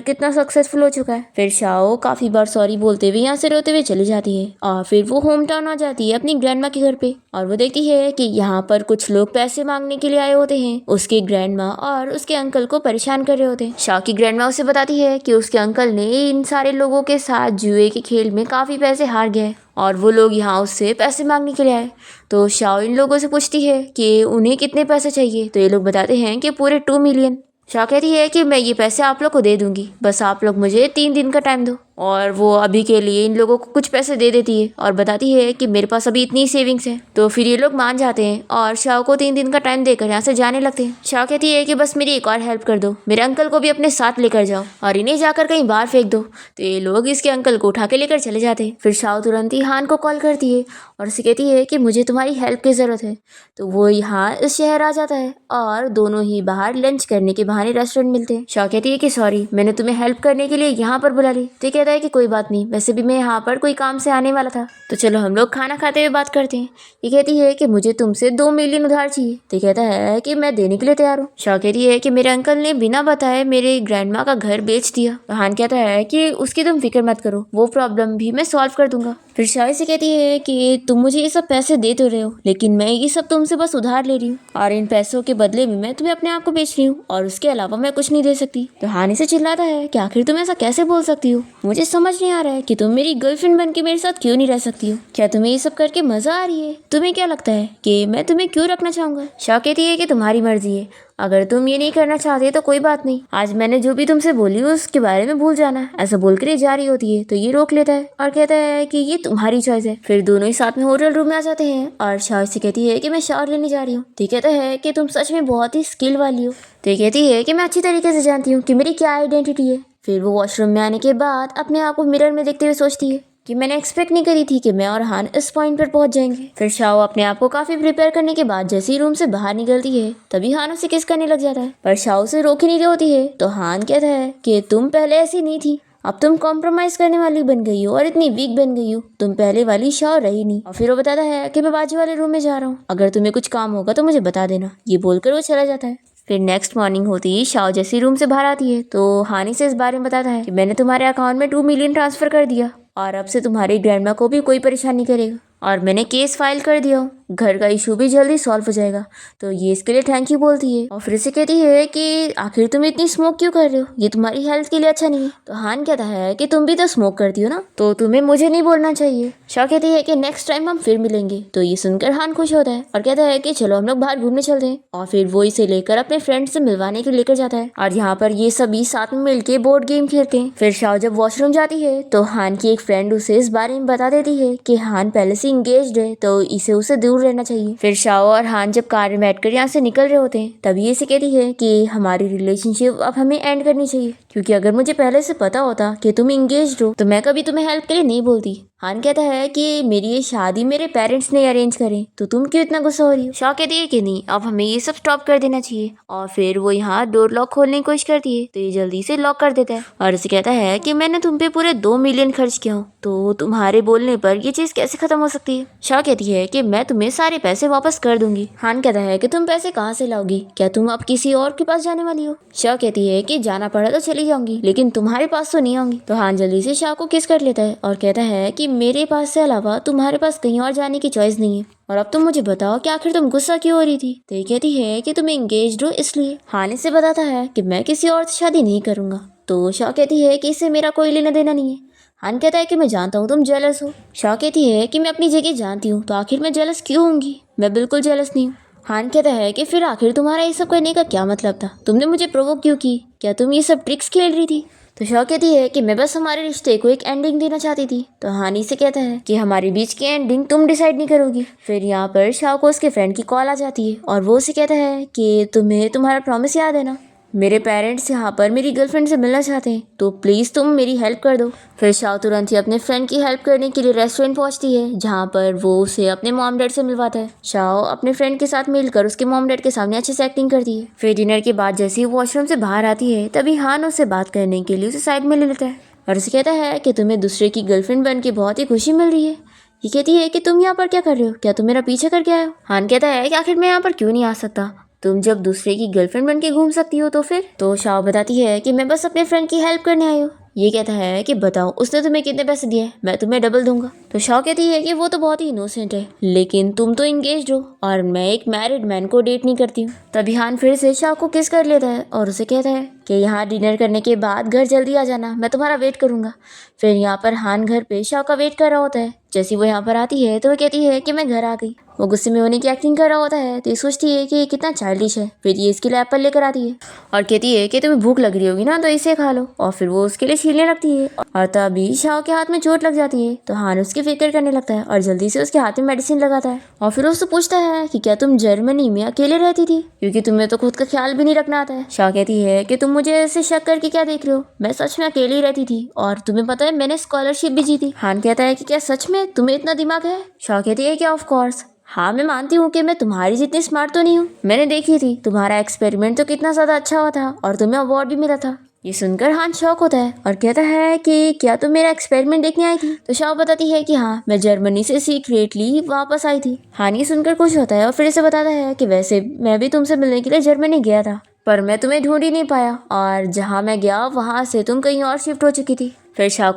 कितना सक्सेसफुल हो चुका है। फिर शाओ काफी बार सॉरी बोलते हुए यहाँ से रोते हुए चली जाती है, और फिर वो होम टाउन आ जाती है अपनी ग्रैंडमा के घर पे, और वो देखती है कि यहाँ पर कुछ लोग पैसे मांगने के लिए आए होते हैं। उसके ग्रैंडमा और उसके अंकल को परेशान कर रहे होते हैं। शाओ की ग्रैंडमा उसे बताती है कि उसके अंकल ने इन सारे लोगों के साथ जुए के खेल में काफी पैसे हार गए, और वो लोग यहाँ उससे पैसे मांगने के लिए आए। तो शाओ इन लोगों से पूछती है कि उन्हें कितने पैसे चाहिए, तो ये लोग बताते हैं कि पूरे 2 मिलियन। शाओ कहती है कि मैं ये पैसे आप लोग को दे दूंगी, बस आप लोग मुझे 3 दिन का टाइम दो। और वो अभी के लिए इन लोगों को कुछ पैसे दे देती है और बताती है कि मेरे पास अभी इतनी सेविंग्स है। तो फिर ये लोग मान जाते हैं और शाओ को 3 दिन का टाइम देकर यहाँ से जाने लगते हैं। शाओ कहती है कि बस मेरी एक और हेल्प कर दो, मेरे अंकल को भी अपने साथ लेकर जाओ और इन्हें जाकर कहीं बाहर फेंक दो। तो ये लोग इसके अंकल को उठा के लेकर चले जाते हैं। फिर शाओ तुरंत ही हान को कॉल करती है और उसे कहती है कि मुझे तुम्हारी हेल्प की ज़रूरत है। तो वो यहाँ इस शहर आ जाता है और दोनों ही बाहर लंच करने के बहाने रेस्टोरेंट मिलते हैं। शाओ कहती है कि सॉरी, मैंने तुम्हें हेल्प करने के लिए यहाँ पर बुला ली। तो कहता है कि कोई बात नहीं, वैसे भी मैं यहाँ पर कोई काम से आने वाला था, तो चलो हम लोग खाना खाते हुए बात करते हैं। ये कहती है कि मुझे तुमसे 2 मिलियन उधार चाहिए। तो कहता है कि मैं देने के लिए तैयार हूँ। शाओ कहती है कि मेरे अंकल ने बिना बताए मेरे ग्रैंडमा का घर बेच दिया। तो हान कहता है कि उसकी तुम फिक्र मत करो, वो प्रॉब्लम भी मैं सॉल्व कर दूंगा। फिर शाओ से कहती है कि तुम मुझे ये सब पैसे दे तो रहे हो, लेकिन मैं ये सब तुमसे बस उधार ले रही हूँ, और इन पैसों के बदले में मैं तुम्हें अपने आप को बेच रही हूँ, और उसके अलावा मैं कुछ नहीं दे सकती। तो हान से चिल्लाता है कि आखिर तुम ऐसा कैसे बोल सकती हो, मुझे समझ नहीं आ रहा है कि तुम मेरी गर्लफ्रेंड बन के मेरे साथ क्यों नहीं रह सकती हो। क्या तुम्हें ये सब करके मजा आ रही है? तुम्हें क्या लगता है कि मैं तुम्हें क्यों रखना चाहूंगा? शाओ कहती है कि तुम्हारी मर्जी है, अगर तुम ये नहीं करना चाहते तो कोई बात नहीं, आज मैंने जो भी तुमसे बोली उसके बारे में भूल जाना। ऐसा बोलकर ये जा रही होती है तो ये रोक लेता है और कहता है कि ये तुम्हारी चॉइस है। फिर दोनों ही साथ में होटल रूम में आ जाते हैं और शाओ से कहती है कि मैं शावर लेने जा रही हूँ। तो कहता है कि तुम सच में बहुत ही स्किल वाली हो। तो ये कहती है कि मैं अच्छी तरीके से जानती हूँ कि मेरी क्या आइडेंटिटी है। फिर वो वॉशरूम में आने के बाद अपने आप को मिरर में देखते हुए सोचती है कि मैंने एक्सपेक्ट नहीं करी थी कि मैं और हान इस पॉइंट पर पहुंच जाएंगे। फिर शाओ अपने आप को काफी प्रिपेयर करने के बाद जैसे ही रूम से बाहर निकलती है तभी हान उसे किस करने लग जाता है, पर शाओ से रोक ही नहीं रही होती है। तो हान कहता है कि तुम पहले ऐसी नहीं थी, अब तुम कॉम्प्रोमाइज करने वाली बन गई हो और इतनी वीक बन गई हो, तुम पहले वाली शाओ रही नहीं। और फिर वो बताता है कि मैं बाजू वाले रूम में जा रहा हूँ, अगर तुम्हें कुछ काम होगा तो मुझे बता देना। ये बोलकर वो चला जाता है। फिर नेक्स्ट मॉर्निंग होती ही शाओ जैसी रूम से बाहर आती है तो हानी से इस बारे में बताता है कि मैंने तुम्हारे अकाउंट में 2 मिलियन ट्रांसफर कर दिया, और अब से तुम्हारी ग्रैंडमा को भी कोई परेशान नहीं करेगा, और मैंने केस फाइल कर दिया हो, घर का इशू भी जल्दी सॉल्व हो जाएगा। तो ये इसके लिए थैंक यू बोलती है और फिर से कहती है कि आखिर तुम इतनी स्मोक क्यों कर रहे हो, ये तुम्हारी हेल्थ के लिए अच्छा नहीं है। तो हान कहता है कि तुम भी तो स्मोक करती हो ना, तो तुम्हें मुझे नहीं बोलना चाहिए। शाओ कहती है कि नेक्स्ट टाइम हम फिर मिलेंगे। तो ये सुनकर हान खुश होता है और कहता है कि चलो हम लोग बाहर घूमने चलते हैं, और फिर वो इसे लेकर अपने फ्रेंड से मिलवाने के लेकर जाता है, और यहाँ पर ये सभी साथ में मिलके बोर्ड गेम खेलते हैं। फिर शाओ जब वॉशरूम जाती है तो हान की एक फ्रेंड उसे इस बारे में बता देती है कि हान पहले से इंगेज्ड है, तो इसे उसे दूर रहना चाहिए। फिर शाओ और हान जब कार में बैठकर यहाँ से निकल रहे होते हैं तभी इसे कहती है कि हमारी रिलेशनशिप अब हमें एंड करनी चाहिए, क्योंकि अगर मुझे पहले से पता होता कि तुम इंगेज्ड हो तो मैं कभी तुम्हें हेल्प के लिए नहीं बोलती। हान कहता है कि मेरी ये शादी मेरे पेरेंट्स ने अरेंज करें, तो तुम क्यों इतना गुस्सा हो रही हो। शाओ कहती है कि नहीं, अब हमें ये सब स्टॉप कर देना चाहिए, और फिर वो यहाँ डोर लॉक खोलने की कोशिश करती है तो ये जल्दी से लॉक कर देता है और इसे कहता है कि मैंने तुम पे पूरे 2 मिलियन खर्च किया हूँ, तो तुम्हारे बोलने पर ये चीज कैसे खत्म हो सकती है। शाओ कहती है कि मैं तुम्हें सारे पैसे वापस कर दूंगी। हान कहता है कि तुम पैसे कहाँ से लाओगी, क्या तुम अब किसी और के पास जाने वाली हो। शाओ कहती है कि जाना पड़ा तो चली जाऊंगी, लेकिन तुम्हारे पास तो नहीं आऊंगी। तो हान जल्दी से शाओ को किस कर लेता है और कहता है कि मेरे पास से अलावा तुम्हारे पास कहीं और जाने की चॉइस नहीं है, और अब तुम मुझे बताओ कि आखिर तुम गुस्सा क्यों हो रही थी। तो ये कहती है कि तुम एंगेज्ड हो इसलिए। हान इसे बताता है कि मैं किसी और से शादी नहीं करूंगा। तो शाओ कहती है कि इससे मेरा कोई लेना देना नहीं है। हान कहता है कि मैं जानता हूँ तुम जेलस हो। शाओ कहती है कि मैं अपनी जगह जानती हूँ, तो आखिर मैं जेलस क्यों होंगी, मैं बिल्कुल जेलस नहीं हूँ। हान कहता है कि फिर आखिर तुम्हारा ये सब करने का क्या मतलब था, तुमने मुझे प्रोवोक क्यों की, क्या तुम ये सब ट्रिक्स खेल रही थी। तो शाओ कहती है कि मैं बस हमारे रिश्ते को एक एंडिंग देना चाहती थी। तो हानी से कहता है कि हमारे बीच की एंडिंग तुम डिसाइड नहीं करोगी। फिर यहाँ पर शाओ को उसके फ्रेंड की कॉल आ जाती है और वो उसे कहता है कि तुम्हें तुम्हारा प्रॉमिस याद है ना, मेरे पेरेंट्स यहाँ पर मेरी गर्लफ्रेंड से मिलना चाहते हैं, तो प्लीज़ तुम मेरी हेल्प कर दो। फिर शाओ तुरंत ही अपने फ्रेंड की हेल्प करने के लिए रेस्टोरेंट पहुँचती है, जहाँ पर वो उसे अपने मॉम डैड से मिलवाता है। शाओ अपने फ्रेंड के साथ मिलकर उसके मॉम डैड के सामने अच्छे से एक्टिंग करती है। फिर डिनर के बाद जैसे ही वॉशरूम से बाहर आती है, तभी हान उससे बात करने के लिए उसे साइड में ले लेता है और उसे कहता है कि तुम्हें दूसरे की गर्लफ्रेंड बन के बहुत ही खुशी मिल रही है। ये कहती है कि तुम यहाँ पर क्या कर रहे हो, क्या तुम मेरा पीछे करके आए हो। हान कहता है कि आखिर मैं यहाँ पर क्यों नहीं आ सकता, तुम जब दूसरे की गर्लफ्रेंड बन के घूम सकती हो तो फिर। तो शाओ बताती है कि मैं बस अपने फ्रेंड की हेल्प करने आई हूँ। ये कहता है कि बताओ उसने तुम्हें कितने पैसे दिए, मैं तुम्हें डबल दूंगा। तो शाओ कहती है कि वो तो बहुत ही इनोसेंट है, लेकिन तुम तो इंगेज्ड हो और मैं एक मैरिड मैन को डेट नहीं करती हूँ। तभी हान फिर से शाओ को किस कर लेता है और उसे कहता है कि यहाँ डिनर करने के बाद घर जल्दी आ जाना, मैं तुम्हारा वेट करूंगा। फिर यहाँ पर हान घर पे शाओ का वेट कर रहा होता है। जैसे वो यहाँ पर आती है तो वो कहती है कि मैं घर आ गई। वो गुस्से में होने की एक्टिंग कर रहा होता है तो ये सोचती है कि ये कितना चाइल्डिश है। फिर ये इसके लिए एप्पल लेकर आती है और कहती है कि तुम्हें भूख लग रही होगी ना, तो इसे खा लो। और फिर वो उसके लिए छीलने लगती है और तभी शाओ के हाथ में चोट लग जाती है। तो हान उसकी फिक्र करने लगता है और जल्दी से उसके हाथ में मेडिसिन लगाता है और फिर उससे पूछता है कि क्या तुम जर्मनी में अकेले रहती थी, क्योंकि तुम्हें तो खुद का ख्याल भी नहीं रखना आता है। शाओ कहती है कि तुम मुझे ऐसे शक करके क्या देख रहे हो, मैं सच में अकेली रहती थी और तुम्हें पता है मैंने स्कॉलरशिप भी जीती। हान कहता है कि क्या सच में तुम्हें इतना दिमाग है। शाओ कहती है कि ऑफ कोर्स, हाँ मैं मानती हूँ कि मैं तुम्हारी जितनी स्मार्ट तो नहीं हूँ, मैंने देखी थी तुम्हारा एक्सपेरिमेंट तो कितना ज़्यादा अच्छा हुआ था और तुम्हें अवार्ड भी मिला था। ये सुनकर हान शॉक होता है और कहता है कि क्या तुम मेरा एक्सपेरिमेंट देखने आई थी। तो शाओ बताती है कि हाँ, मैं जर्मनी से सीक्रेटली वापस आई थी। हान ये सुनकर खुश होता है और फिर से बताता है कि वैसे मैं भी तुमसे मिलने के लिए जर्मनी गया था, पर मैं तुम्हें ढूंढ ही नहीं पाया और जहाँ मैं गया वहाँ से तुम कहीं और शिफ्ट हो चुकी थी। फिर शाओ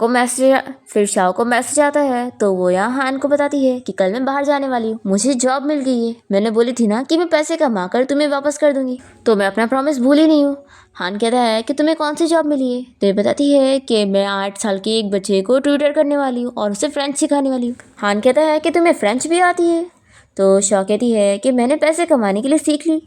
को मैसेज आता है तो वो यहाँ हान को बताती है कि कल मैं बाहर जाने वाली हूँ, मुझे जॉब मिल गई है। मैंने बोली थी ना कि मैं पैसे कमा कर तुम्हें वापस कर दूंगी, तो मैं अपना प्रॉमिस भूली नहीं हूँ। हान कहता है कि तुम्हें कौन सी जॉब मिली है। तो ये बताती है कि मैं 8 साल के एक बच्चे को ट्यूटर करने वाली हूँ और उसे फ्रेंच सिखाने वाली हूँ। हान कहता है कि तुम्हें फ्रेंच भी आती है। तो शाओ कहती है कि मैंने पैसे कमाने के लिए सीख ली।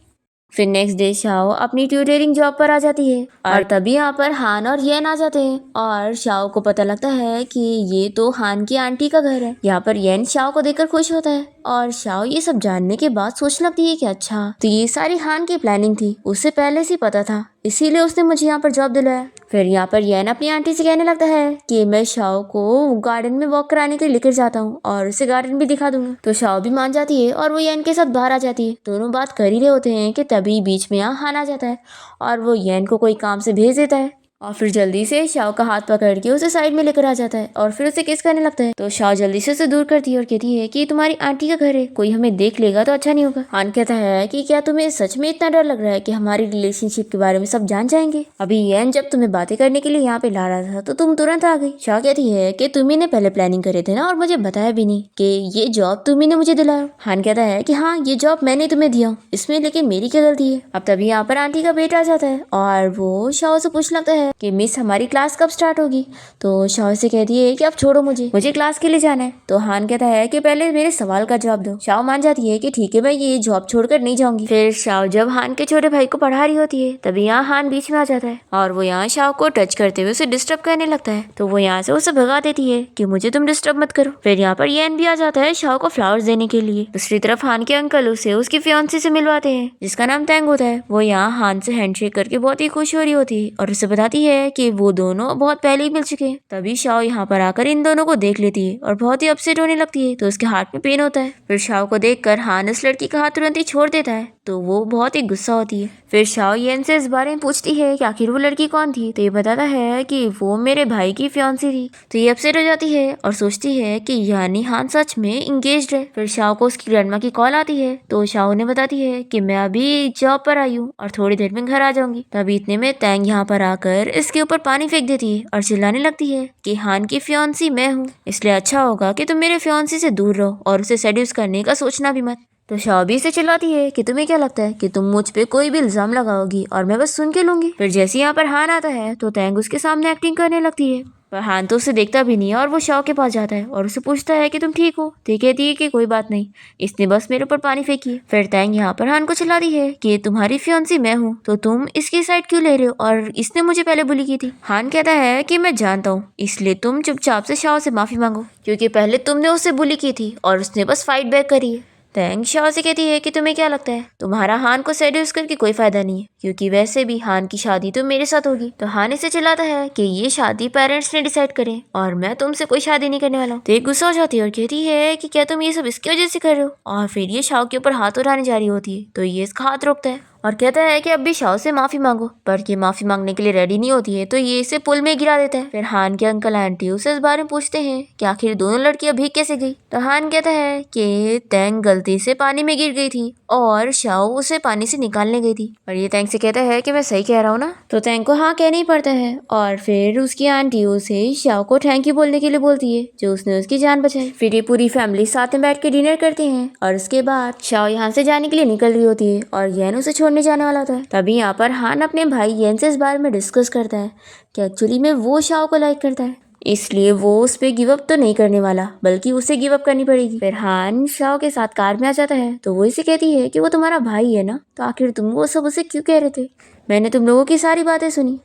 फिर नेक्स्ट डे शाओ अपनी ट्यूटरिंग जॉब पर आ जाती है और तभी यहाँ पर हान और येन आ जाते हैं और शाओ को पता लगता है कि ये तो हान की आंटी का घर है। यहाँ पर येन शाओ को देखकर खुश होता है और शाओ ये सब जानने के बाद सोचने लगती है कि अच्छा, तो ये सारी हान की प्लानिंग थी, उसे पहले से पता था, इसीलिए उसने मुझे यहाँ पर जॉब दिलाया। फिर यहाँ पर येन अपनी आंटी से कहने लगता है कि मैं शाओ को गार्डन में वॉक कराने के लिए लेकर जाता हूँ और उसे गार्डन भी दिखा दूंगा। तो शाओ भी मान जाती है और वो येन के साथ बाहर आ जाती है। दोनों बात कर ही रहे होते हैं कि तभी बीच में यहाँ हान आ जाता है और वो येन को कोई काम से भेज देता है और फिर जल्दी से शाओ का हाथ पकड़ के उसे साइड में लेकर आ जाता है और फिर उसे किस करने लगता है। तो शाओ जल्दी से उसे दूर करती है और कहती है कि तुम्हारी आंटी का घर है, कोई हमें देख लेगा तो अच्छा नहीं होगा। हान कहता है कि क्या तुम्हें सच में इतना डर लग रहा है कि हमारी रिलेशनशिप के बारे में सब जान जाएंगे। अभी येन जब तुम्हें बातें करने के लिए यहाँ पे ला रहा था तो तुम तुरंत आ गई। शाओ कहती है कि तुम्ही ने पहले प्लानिंग करे थे ना और मुझे बताया भी नहीं कि ये जॉब तुम्ही ने मुझे दिलाया। हान कहता है कि हाँ, ये जॉब मैंने तुम्हें दिया, इसमें लेकिन मेरी क्या गलती है। अब तभी यहाँ पर आंटी का बेटा आ जाता है और वो शाओ से पूछने लगता है कि मिस हमारी क्लास कब स्टार्ट होगी। तो शाओ से कहती है कि अब छोड़ो, मुझे क्लास के लिए जाना है। तो हान कहता है कि पहले मेरे सवाल का जवाब दो। शाओ मान जाती है कि ठीक है, मैं ये जॉब छोड़कर नहीं जाऊंगी। फिर शाओ जब हान के छोटे भाई को पढ़ा रही होती है तभी यहाँ हान बीच में आ जाता है और वो यहाँ शाओ को टच करते हुए उसे डिस्टर्ब करने लगता है। तो वो यहाँ से उसे भगा देती है कि मुझे तुम डिस्टर्ब मत करो। फिर यहाँ पर येन भी आ जाता है शाओ को फ्लावर्स देने के लिए। दूसरी तरफ हान के अंकल उसे उसकी फियांसी से मिलवाते हैं जिसका नाम तैंग होता है। वो यहाँ हान से हैंडशेक करके बहुत ही खुश हो रही होती है और उसे बताती है कि वो दोनों बहुत पहले ही मिल चुके हैं। तभी शाओ यहाँ पर आकर इन दोनों को देख लेती है और बहुत ही अपसेट होने लगती है। तो उसके हाथ में पेन होता है। फिर शाओ को देखकर हान उस लड़की का हाथ तुरंत ही छोड़ देता है तो वो बहुत ही गुस्सा होती है। फिर शाओ येन से इस बारे में पूछती है कि आखिर वो लड़की कौन थी। तो ये बताता है कि वो मेरे भाई की फियांसी थी। तो ये अपसेट हो जाती है और सोचती है कि यानी हान सच में इंगेज्ड है। फिर शाओ को उसकी ग्रैंडमा की कॉल आती है तो शाओ ने बताती है कि मैं अभी जॉब पर आई हूँ और थोड़ी देर में घर आ जाऊंगी। तभी इतने में तैंग यहाँ पर आकर इसके ऊपर पानी फेंक देती है और चिल्लाने लगती है कि हान की फियांसी मैं हूँ, इसलिए अच्छा होगा कि तुम मेरे फियांसी से दूर रहो और उसे सेड्यूस करने का सोचना भी मत। तो शाओ भी से चिल्लाती है कि तुम्हें क्या लगता है कि तुम मुझ पे कोई भी इल्जाम लगाओगी और मैं बस सुन के लूंगी। फिर जैसे यहाँ पर हान आता है तो तैंग उसके सामने एक्टिंग करने लगती है पर हान तो उसे देखता भी नहीं है और वो शाओ के पास जाता है और उसे पूछता है कि तुम ठीक हो। तो ये कहती है कि कोई बात नहीं, इसने बस मेरे ऊपर पानी फेंकी है। फिर तैंग यहाँ पर हान को चिल्लाती है कि तुम्हारी फियांसी मैं हूँ, तो तुम इसकी साइड क्यों ले रहे हो, और इसने मुझे पहले बुली की थी। हान कहता है कि मैं जानता हूँ, इसलिए तुम चुपचाप से शाओ से माफी मांगो, क्योंकि पहले तुमने उससे बुली की थी और उसने बस फाइट बैक करी है। तैंग शाओ से कहती है कि तुम्हें क्या लगता है, तुम्हारा हान को सेड्यूस करके कोई फायदा नहीं है, क्योंकि वैसे भी हान की शादी तो मेरे साथ होगी। तो हान इसे चिल्लाता है कि ये शादी पेरेंट्स ने डिसाइड करे और मैं तुमसे कोई शादी नहीं करने वाला हूँ। तो ये गुस्सा हो जाती है और कहती है कि क्या तुम ये सब इसकी वजह से कर रहे हो, और फिर ये शाओ के ऊपर हाथ उठाने जा रही होती है। तो ये इसका हाथ रोकता है और कहता है कि अब भी शाओ से माफी मांगो, पर ये माफी मांगने के लिए रेडी नहीं होती है। तो ये इसे पुल में गिरा देता है। फिर हान के अंकल आंटी उसे इस बारे में पूछते हैं कि आखिर दोनों लड़कियां भीग कैसे गई। तो हान कहता है कि तैंग गलती से पानी में गिर गई थी और शाओ उसे पानी से निकालने गई थी। और ये तैंग से कहता है कि मैं सही कह रहा हूँ ना। तो तैंग को हाँ कहना ही पड़ता है और फिर उसकी आंटी उसे शाओ को थैंक यू बोलने के लिए बोलती है जो उसने उसकी जान बचाई। फिर ये पूरी फैमिली साथ में बैठ के डिनर करते हैं और उसके बाद शाओ यहाँ से जाने के लिए निकल रही होती है और येन उसे छोड़ने जाने वाला होता है। तभी यहाँ पर हान अपने भाई येन से इस बारे में डिस्कस करता है कि एक्चुअली में वो शाओ को लाइक करता है, इसलिए वो उस पे गिव अप तो नहीं करने वाला, बल्कि उसे गिव अप करनी पड़ेगी। फिर हान शाओ के साथ कार में आ जाता है। तो वो इसे कहती है कि वो तुम्हारा भाई है ना, तो आखिर तुम वो सब उसे क्यों कह रहे थे, मैंने तुम लोगों की सारी बातें सुनी।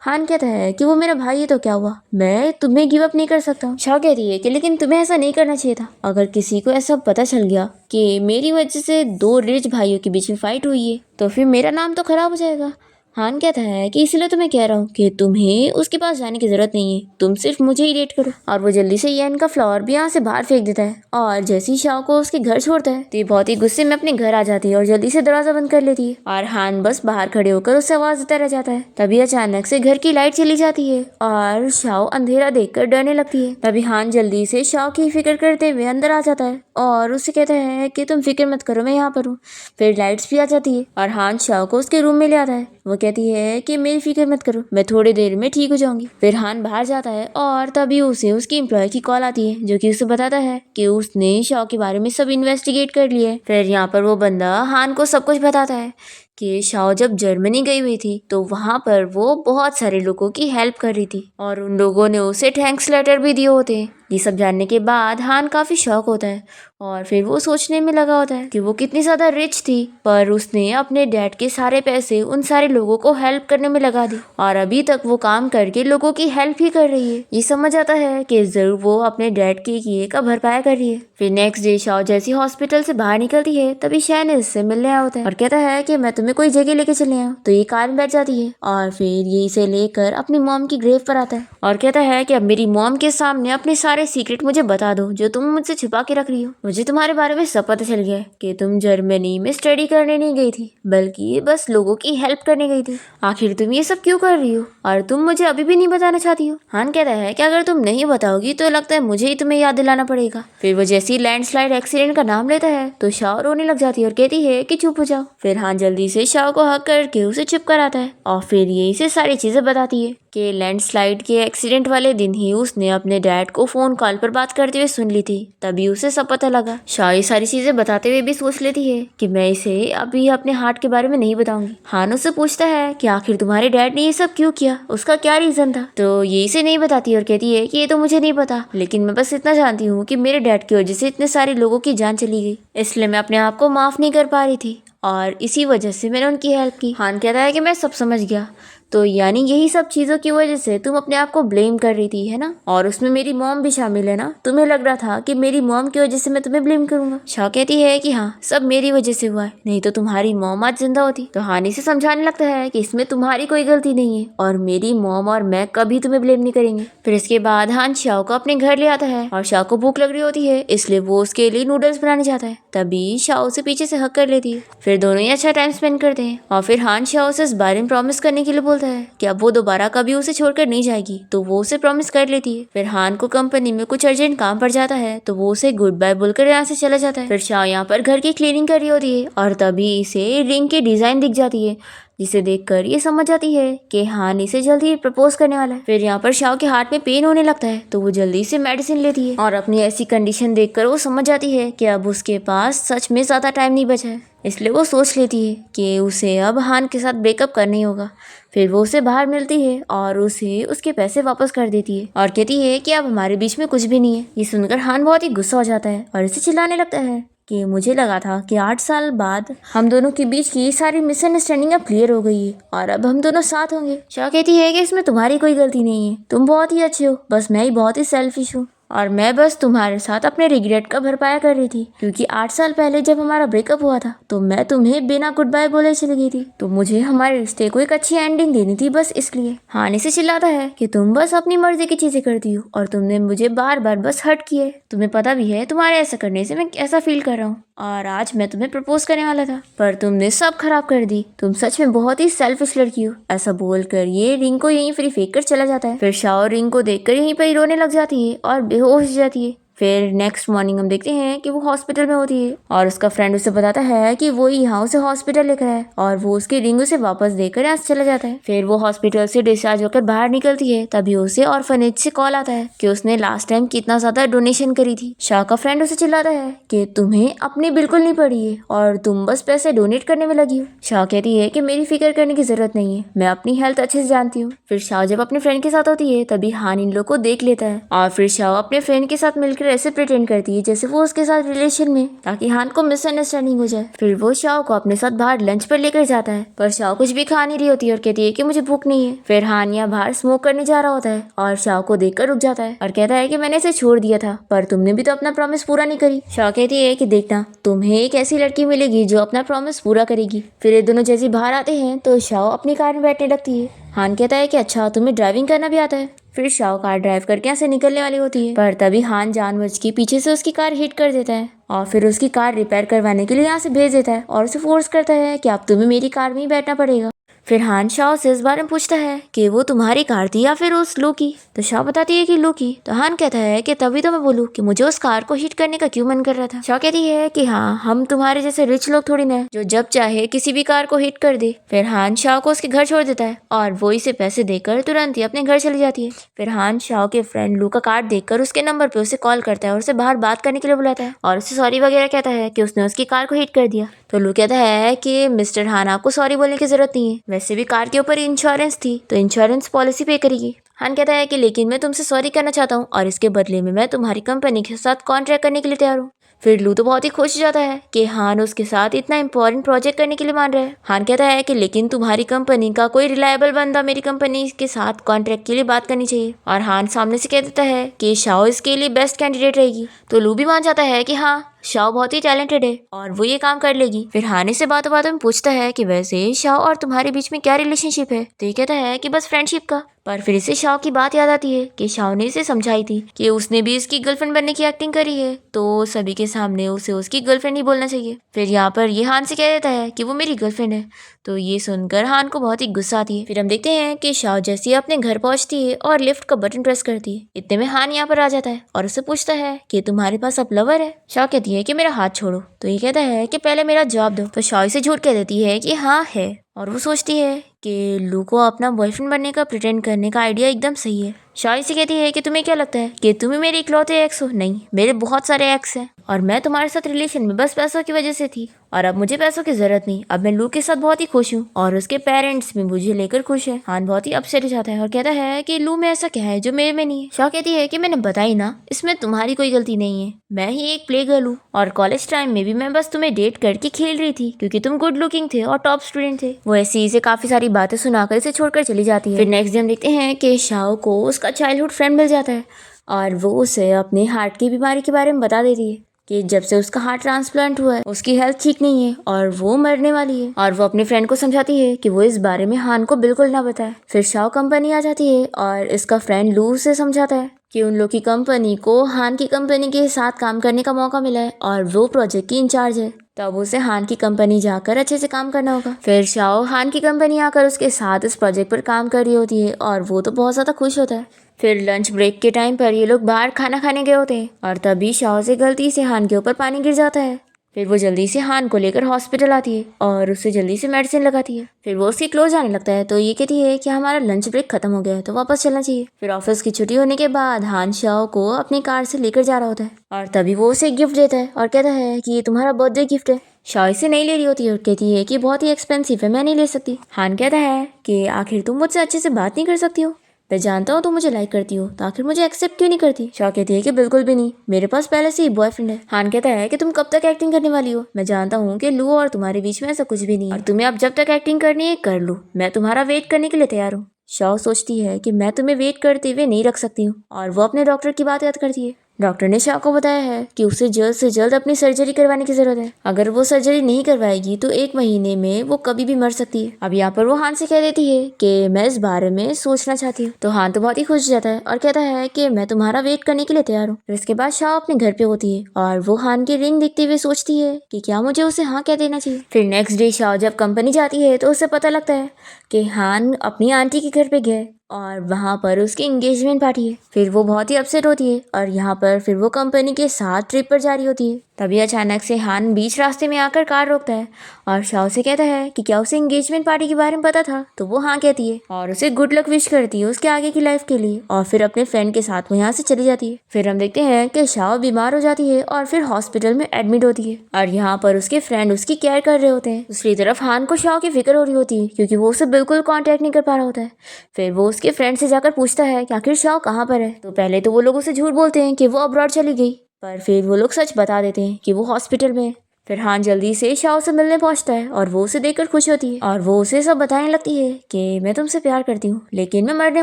हान कहता है कि वो मेरा भाई है तो क्या हुआ, मैं तुम्हें गिव अप नहीं कर सकता हूँ। शाओ कहती है कि लेकिन तुम्हें ऐसा नहीं करना चाहिए था, अगर किसी को ऐसा पता चल गया कि मेरी वजह से दो रिच भाइयों के बीच में फाइट हुई है तो फिर मेरा नाम तो खराब हो जाएगा। हान कहता है कि इसलिए तो मैं कह रहा हूँ कि तुम्हें उसके पास जाने की जरूरत नहीं है, तुम सिर्फ मुझे ही डेट करो। और वो जल्दी से येन का फ्लावर भी यहाँ से बाहर फेंक देता है और जैसे ही शाओ को उसके घर छोड़ता है तो ये बहुत ही गुस्से में अपने घर आ जाती है और जल्दी से दरवाजा बंद कर लेती है। और हान बस बाहर खड़े होकर उससे आवाज देता रह जाता है। तभी अचानक से घर की लाइट चली जाती है और शाओ अंधेरा देखकर डरने लगती है। तभी हान जल्दी से शाओ की फिक्र करते हुए अंदर आ जाता है और उससे कहता है कि तुम फिक्र मत करो, मैं यहाँ पर हूँ। फिर लाइट्स भी आ जाती है और हान शाओ को उसके रूम में ले आता है। वो कहती है कि मेरी फिक्र मत करो, मैं थोड़ी देर में ठीक हो जाऊंगी। फिर हान बाहर जाता है और तभी उसे उसकी एम्प्लॉय की कॉल आती है जो कि उसे बताता है कि उसने शाओ के बारे में सब इन्वेस्टिगेट कर लिया है। फिर यहाँ पर वो बंदा हान को सब कुछ बताता है कि शाओ जब जर्मनी गई हुई थी तो वहां पर वो बहुत सारे लोगों की हेल्प कर रही थी और उन लोगों ने उसे थैंक्स लेटर भी दिए होते हैं। ये सब जानने के बाद हान काफी शॉक होता है और फिर वो सोचने में लगा होता है कि वो कितनी ज्यादा रिच थी, पर उसने अपने डैड के सारे पैसे उन सारे लोगों को हेल्प करने में लगा दी और अभी तक वो काम करके लोगों की हेल्प ही कर रही है। ये समझ आता है कि जरूर वो अपने डैड के किए का भरपाया कर रही है। फिर नेक्स्ट डे शाओ जैसी हॉस्पिटल से बाहर निकलती है तभी शैन इससे मिलने आया होता है और कहता है कि मैं तुम्हें कोई जगह लेके चले आऊं। तो ये कार में बैठ जाती है और फिर ये इसे लेकर अपनी मॉम की ग्रेव पर आता है और कहता है कि अब मेरी मॉम के सामने अपने सारे सीक्रेट मुझे बता दो जो तुम मुझसे छुपा के रख रही हो। मुझे तुम्हारे बारे में सब पता चल गया है कि तुम जर्मनी में स्टडी करने नहीं गई थी बल्कि बस लोगों की हेल्प करने गई थी। आखिर तुम ये सब क्यों कर रही हो और तुम मुझे अभी भी नहीं बताना चाहती हो। हान कहता है कि अगर तुम नहीं बताओगी तो लगता है मुझे ही तुम्हें याद दिलाना पड़ेगा। फिर वो जैसे ही लैंडस्लाइड एक्सीडेंट का नाम लेता है तो शाओ रोने लग जाती है और कहती है कि चुप हो जाओ। फिर हान जल्दी से शाओ को हक करके उसे चुप कराता है और फिर ये इसे सारी चीजें बताती है कि लैंडस्लाइड के एक्सीडेंट वाले दिन ही उसने अपने डैड को फोन कॉल पर बात करते हुए सुन ली थी, तभी उसे सब पता लगा। शाओ ये सारी चीजें बताते हुए भी सोच लेती है कि मैं इसे अभी अपने हार्ट के बारे में नहीं बताऊंगी। हान उससे पूछता है कि आखिर तुम्हारे डैड ने ये सब क्यों किया, उसका क्या रीजन था। तो ये इसे नहीं बताती और कहती है कि ये तो मुझे नहीं पता, लेकिन मैं बस इतना जानती हूँ कि मेरे डैड की वजह से इतने सारे लोगों की जान चली गई, इसलिए मैं अपने आप को माफ नहीं कर पा रही थी और इसी वजह से मैंने उनकी हेल्प की। हान कहता है कि मैं सब समझ गया, तो यानी यही सब चीजों की वजह से तुम अपने आप को ब्लेम कर रही थी, है ना, और उसमें मेरी मॉम भी शामिल है ना। तुम्हें लग रहा था कि मेरी मॉम की वजह से मैं तुम्हें ब्लेम करूंगा। शाओ कहती है कि हाँ, सब मेरी वजह से हुआ है, नहीं तो तुम्हारी मॉम आज जिंदा होती। तो हानी से समझाने लगता है कि इसमें तुम्हारी कोई गलती नहीं है और मेरी मॉम और मैं कभी तुम्हें ब्लेम नहीं करेंगे। फिर इसके बाद हान शाओ को अपने घर ले आता है और शाओ को भूख लग रही होती है, इसलिए वो उसके लिए नूडल्स बनाने जाता है। तभी शाओ उसे पीछे से हक कर लेती है। फिर दोनों ही अच्छा टाइम स्पेंड करते हैं और फिर हान शाओ से इस बारे में प्रॉमिस करने के लिए बोलता है कि अब वो दोबारा कभी उसे छोड़कर नहीं जाएगी। तो वो उसे प्रॉमिस कर लेती है। फिर हान को कंपनी में कुछ अर्जेंट काम पड़ जाता है तो वो उसे गुड बाय बोलकर यहाँ से चला जाता है। फिर शाओ यहाँ पर घर की क्लीनिंग कर रही होती है और तभी इसे रिंग की डिजाइन दिख जाती है, जिसे देखकर ये समझ जाती है कि हान इसे जल्दी ही प्रपोज करने वाला है। फिर यहाँ पर शाओ के हार्ट में पेन होने लगता है तो वो जल्दी से मेडिसिन लेती है और अपनी ऐसी कंडीशन देखकर वो समझ जाती है कि अब उसके पास सच में ज्यादा टाइम नहीं बचा है। इसलिए वो सोच लेती है कि उसे अब हान के साथ ब्रेकअप करना ही होगा। फिर वो उसे बाहर मिलती है और उसे उसके पैसे वापस कर देती है और कहती है कि अब हमारे बीच में कुछ भी नहीं है। ये सुनकर हान बहुत ही गुस्सा हो जाता है और इसे चिल्लाने लगता है कि मुझे लगा था कि 8 साल बाद हम दोनों के बीच की सारी मिसअंडरस्टैंडिंग अब क्लियर हो गई है और अब हम दोनों साथ होंगे। शाह कहती है कि इसमें तुम्हारी कोई गलती नहीं है, तुम बहुत ही अच्छे हो, बस मैं ही बहुत ही सेल्फिश हूँ और मैं बस तुम्हारे साथ अपने रिग्रेट का भरपाया कर रही थी, क्योंकि 8 साल पहले जब हमारा ब्रेकअप हुआ था तो मैं तुम्हें बिना गुड बाय बोले चली गई थी, तो मुझे हमारे रिश्ते को एक अच्छी एंडिंग देनी थी बस इसलिए। हानि से चिल्लाता है कि तुम बस अपनी मर्जी की चीजें करती हो और तुमने मुझे बार बार बस हर्ट किया है। तुम्हें पता भी है तुम्हारे ऐसा करने से मैं कैसा फील कर रहा हूँ और आज मैं तुम्हें प्रपोज करने वाला था पर तुमने सब खराब कर दी। तुम सच में बहुत ही सेल्फिश लड़की हो। ऐसा बोलकर ये रिंग को यहीं पर फेंक कर चला जाता है। फिर शाओ रिंग को देखकर यहीं पर ही रोने लग जाती है और बेहोश हो जाती है। फिर नेक्स्ट मॉर्निंग हम देखते हैं कि वो हॉस्पिटल में होती है और उसका फ्रेंड उसे बताता है कि वो यहाँ उसे हॉस्पिटल लेकर है और वो उसकी रिंग उसे वापस देकर यहाँ से चला जाता है। फिर वो हॉस्पिटल से डिस्चार्ज होकर बाहर निकलती है, तभी उसे ऑर्फनेज से कॉल आता है कि उसने लास्ट टाइम कितना ज्यादा डोनेशन करी थी। शाह का फ्रेंड उसे चिल्लाता है कि तुम्हें अपनी बिल्कुल नहीं पड़ी है और तुम बस पैसे डोनेट करने में लगी हो। शाह कहती है कि मेरी फिक्र करने की जरूरत नहीं है, मैं अपनी हेल्थ अच्छे से जानती हूँ। फिर शाह जब अपने फ्रेंड के साथ होती है तभी हान इन लोग को देख लेता है और फिर शाह अपने फ्रेंड के साथ मिलकर ऐसे प्रिटेंड करती है जैसे वो उसके साथ रिलेशन में, ताकि हान को मिसअंडरस्टैंडिंग हो जाए। फिर वो शाओ को अपने साथ बाहर लंच पर लेकर जाता है पर शाओ कुछ भी खा नहीं रही होती और कहती है कि मुझे भूख नहीं है। फिर हान यहाँ बाहर स्मोक करने जा रहा होता है और शाओ को देखकर रुक जाता है और कहता है कि मैंने इसे छोड़ दिया था पर तुमने भी तो अपना प्रॉमिस पूरा नहीं करी। शाओ कहती है कि देखना तुम्हें एक ऐसी लड़की मिलेगी जो अपना प्रॉमिस पूरा करेगी। फिर ये दोनों जैसे बाहर आते हैं तो शाओ अपनी कार में बैठने लगती है। हान कहता है कि अच्छा तुम्हें ड्राइविंग करना भी आता है। फिर शाओ कार ड्राइव करके यहाँ से निकलने वाली होती है पर तभी हान जानबूझ के पीछे से उसकी कार हिट कर देता है और फिर उसकी कार रिपेयर करवाने के लिए यहाँ से भेज देता है और उसे फोर्स करता है कि अब तुम्हें मेरी कार में ही बैठना पड़ेगा। फिर हान शाओ से इस बारे में पूछता है कि वो तुम्हारी कार थी या फिर उस लू की, तो शाओ बताती है कि लू की। तो हान कहता है कि तभी तो मैं बोलूँ कि मुझे उस कार को हिट करने का क्यों मन कर रहा था। शाओ कहती है कि हाँ हम तुम्हारे जैसे रिच लोग थोड़ी ना जो जब चाहे किसी भी कार को हिट कर दे। फिर हान शाओ को उसके घर छोड़ देता है और वो इसे पैसे देकर तुरंत ही अपने घर चली जाती है। फिर हान शाओ के फ्रेंड लू का कार्ड देखकर उसके नंबर पे उसे कॉल करता है और उसे बाहर बात करने के लिए बुलाता है और उसे सॉरी वगैरह कहता है कि उसने उसकी कार को हिट कर दिया। तो लू कहता है कि मिस्टर हान आपको सॉरी बोलने की जरूरत नहीं है, वैसे भी कार के ऊपर इंश्योरेंस थी तो इंश्योरेंस पॉलिसी पे करेगी। हान कहता है कि लेकिन मैं तुमसे सॉरी करना चाहता हूँ और इसके बदले में मैं तुम्हारी कंपनी के साथ कॉन्ट्रैक्ट करने के लिए तैयार हूँ। फिर लू तो बहुत ही खुश हो जाता है कि हान उसके साथ इतना इंपॉर्टेंट प्रोजेक्ट करने के लिए मान रहा है। हान कहता है कि लेकिन तुम्हारी कंपनी का कोई रिलायबल बंदा मेरी कंपनी के साथ कॉन्ट्रैक्ट के लिए बात करनी चाहिए और हान सामने से कह देता है कि शाओ इसके लिए बेस्ट कैंडिडेट रहेगी। तो लू भी मान जाता है कि हाँ शाओ बहुत ही टैलेंटेड है और वो ये काम कर लेगी। फिर हाने से बातों बातों में पूछता है कि वैसे शाओ और तुम्हारे बीच में क्या रिलेशनशिप है, तो ये कहता है कि बस फ्रेंडशिप का। पर फिर इसे शाओ की बात याद आती है कि शाओ ने इसे समझाई थी कि उसने भी इसकी गर्लफ्रेंड बनने की एक्टिंग करी है तो सभी के सामने उसे उसकी गर्लफ्रेंड ही बोलना चाहिए। फिर यहाँ पर ये हान से कह देता है कि वो मेरी गर्लफ्रेंड है। तो ये सुनकर हान को बहुत ही गुस्सा आती है। फिर हम देखते हैं कि शाओ जैसे ही अपने घर पहुंचती है और लिफ्ट का बटन प्रेस करती है, इतने में हान यहाँ पर आ जाता है और उसे पूछता है कि तुम्हारे पास अब लवर है। शाओ कहती है कि मेरा हाथ छोड़ो। तो ये कहता है कि पहले मेरा जवाब दो। तो शाओ से झूठ कह देती है कि हाँ है और वो सोचती है कि लू को अपना बॉयफ्रेंड बनने का प्रिटेंड करने का आइडिया एकदम सही है। शाओ से कहती है कि तुम्हें क्या लगता है कि तुम्हें मेरे इकलौते एक्स हो? नहीं, मेरे बहुत सारे एक्स हैं और मैं तुम्हारे साथ रिलेशन में बस पैसों की वजह से थी और अब मुझे पैसों की जरूरत नहीं। अब मैं लू के साथ बहुत ही खुश हूँ और उसके पेरेंट्स भी मुझे लेकर खुश है। हान बहुत ही अपसेट हो जाता है और कहता है कि लू में ऐसा क्या है जो मेरे में नहीं है। शाओ कहती है कि मैंने बताई ना, इसमें तुम्हारी कोई गलती नहीं है, मैं ही एक प्ले गर्ल हूँ और कॉलेज टाइम में भी मैं बस तुम्हें डेट करके खेल रही थी क्योंकि तुम गुड लुकिंग थे और टॉप स्टूडेंट थे। वो ऐसे इसे काफी सारी बातें सुनाकर इसे छोड़कर चली जाती है। फिर नेक्स्ट डे हम देखते हैं कि शाओ को उसका चाइल्डहुड फ्रेंड मिल जाता है और वो उसे अपने हार्ट की बीमारी के बारे में बता देती है कि जब से उसका हार्ट ट्रांसप्लांट हुआ है उसकी हेल्थ ठीक नहीं है और वो मरने वाली है। और वो अपने फ्रेंड को समझाती है कि वो इस बारे में हान को बिल्कुल ना बताए। फिर शाओ कंपनी आ जाती है और इसका फ्रेंड लू से समझाता है कि उन लोग की कंपनी को हान की कंपनी के साथ काम करने का मौका मिला है और वो प्रोजेक्ट की इंचार्ज है, तब उसे हान की कंपनी जाकर अच्छे से काम करना होगा। फिर शाओ हान की कंपनी आकर उसके साथ इस प्रोजेक्ट पर काम कर रही होती है और वो तो बहुत ज़्यादा खुश होता है। फिर लंच ब्रेक के टाइम पर ये लोग बाहर खाना खाने गए होते हैं और तभी शाओ से गलती से हान के ऊपर पानी गिर जाता है फिर वो जल्दी से हान को लेकर हॉस्पिटल आती है और उससे जल्दी से मेडिसिन लगाती है। फिर वो उसकी क्लोज आने लगता है तो ये कहती है कि हमारा लंच ब्रेक खत्म हो गया है तो वापस चलना चाहिए। फिर ऑफिस की छुट्टी होने के बाद हान शाओ को अपनी कार से लेकर जा रहा होता है और तभी वो उसे एक गिफ्ट देता है और कहता है कि ये तुम्हारा बर्थडे गिफ्ट है। शाओ इसे नहीं ले रही होती है और कहती है कि बहुत ही एक्सपेंसिव है, मैं नहीं ले सकती। हान कहता है कि आखिर तुम मुझसे अच्छे से बात नहीं कर सकती हो, मैं जानता हूँ तुम मुझे लाइक करती हो तो आखिर मुझे एक्सेप्ट क्यों नहीं करती। शाह कहती है कि बिल्कुल भी नहीं, मेरे पास पहले से ही बॉयफ्रेंड है। हान कहता है कि तुम कब तक एक्टिंग करने वाली हो, मैं जानता हूँ कि लू और तुम्हारे बीच में ऐसा कुछ भी नहीं है और तुम्हें अब जब तक एक्टिंग करनी है कर लो, मैं तुम्हारा वेट करने के लिए तैयार हूँ। शाह सोचती है कि मैं तुम्हें वेट करते हुए नहीं रख सकती हूँ और वो अपने डॉक्टर की बात याद करती है। डॉक्टर ने शाह को बताया है कि उसे जल्द से जल्द अपनी सर्जरी करवाने की जरूरत है, अगर वो सर्जरी नहीं करवाएगी तो 1 महीने में वो कभी भी मर सकती है। अब यहाँ पर वो हान से कह देती है कि मैं इस बारे में सोचना चाहती हूँ। तो हान तो बहुत ही खुश जाता है और कहता है कि मैं तुम्हारा वेट करने के लिए तैयार हूँ। फिर इसके बाद शाह अपने घर पे होती है और वो हान की रिंग देखते हुए सोचती है कि क्या मुझे उसे हाँ कह देना चाहिए। फिर नेक्स्ट डे शाह जब कंपनी जाती है तो उसे पता लगता है कि हान अपनी आंटी के घर पे गए और वहाँ पर उसकी एंगेजमेंट पार्टी है। फिर वो बहुत ही अपसेट होती है और यहाँ पर फिर वो कंपनी के साथ ट्रिप पर जा रही होती है। तभी अचानक से हान बीच रास्ते में आकर कार रोकता है और शाओ से कहता है कि क्या उसे एंगेजमेंट पार्टी के बारे में पता था, तो वो हाँ कहती है और उसे गुड लक विश करती है उसके आगे की लाइफ के लिए और फिर अपने फ्रेंड के साथ वो यहाँ से चली जाती है। फिर हम देखते हैं कि शाओ बीमार हो जाती है और फिर हॉस्पिटल में एडमिट होती है और यहाँ पर उसके फ्रेंड उसकी केयर कर रहे होते हैं। दूसरी तरफ हान को शाओ की फिक्र हो रही होती है क्योंकि वो उसे बिल्कुल कॉन्टेक्ट नहीं कर पा रहा होता है। फिर वो उसके फ्रेंड से जाकर पूछता है कि आखिर शाओ कहाँ पर है। तो पहले तो वो लोग उसे झूठ बोलते हैं कि वो अब्रॉड चली गई, पर फिर वो लोग सच बता देते हैं कि वो हॉस्पिटल में है। फिर हान जल्दी से शाओ से मिलने पहुंचता है और वो उसे देखकर खुश होती है और वो उसे सब बताने लगती है कि मैं तुमसे प्यार करती हूँ लेकिन मैं मरने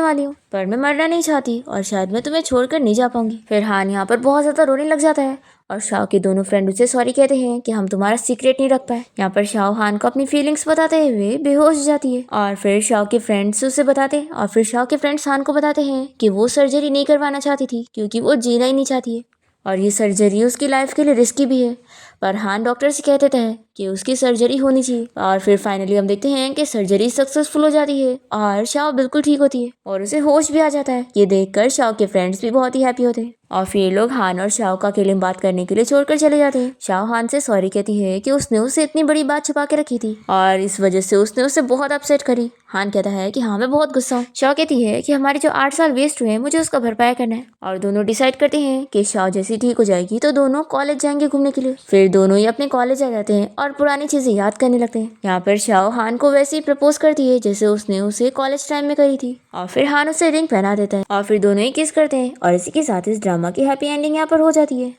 वाली हूँ, पर मैं मरना नहीं चाहती और शायद मैं तुम्हें छोड़कर नहीं जा पाऊंगी। फिर हान यहाँ पर बहुत ज्यादा रोने लग जाता है और शाओ के दोनों फ्रेंड उसे सॉरी कहते हैं कि हम तुम्हारा सीक्रेट नहीं रख पाए। यहाँ पर शाओ हान को अपनी फीलिंग्स बताते हुए बेहोश हो जाती है और फिर शाओ के फ्रेंड्स उसे बताते हैं और फिर शाओ के फ्रेंड्स हान को बताते हैं कि वो सर्जरी नहीं करवाना चाहती थी क्योंकि वो जीना ही नहीं चाहती है और ये सर्जरी उसकी लाइफ के लिए रिस्की भी है। पर हान डॉक्टर से कह देता है कि उसकी सर्जरी होनी चाहिए और फिर फाइनली हम देखते हैं कि सर्जरी सक्सेसफुल हो जाती है और शाओ बिल्कुल ठीक होती है और उसे होश भी आ जाता है। ये देखकर शाओ के फ्रेंड्स भी बहुत ही हैप्पी होते हैं और फिर ये लोग हान और शाओ का अकेले में बात करने के लिए छोड़कर चले जाते हैं। शाओ हान से सॉरी कहती है कि उसने उसे इतनी बड़ी बात छुपा के रखी थी और इस वजह से उसने उसे बहुत अपसेट करी। हान कहता है कि हाँ मैं बहुत गुस्सा हूँ। शाओ कहती है कि हमारे जो 8 साल वेस्ट हुए हैं मुझे उसका भरपाई करना है और दोनों डिसाइड करते हैं कि शाओ जैसी ठीक हो जाएगी तो दोनों कॉलेज जाएंगे घूमने के लिए। फिर दोनों ही अपने कॉलेज आ जाते हैं और पुरानी चीजें याद करने लगते हैं। यहाँ पर शाओ हान को वैसे ही प्रपोज करती है जैसे उसने उसे कॉलेज टाइम में करी थी और फिर हान उसे रिंग पहना देता है और फिर दोनों ही किस करते हैं और इसी के साथ इस ड्रामा की हैप्पी एंडिंग यहाँ पर हो जाती है।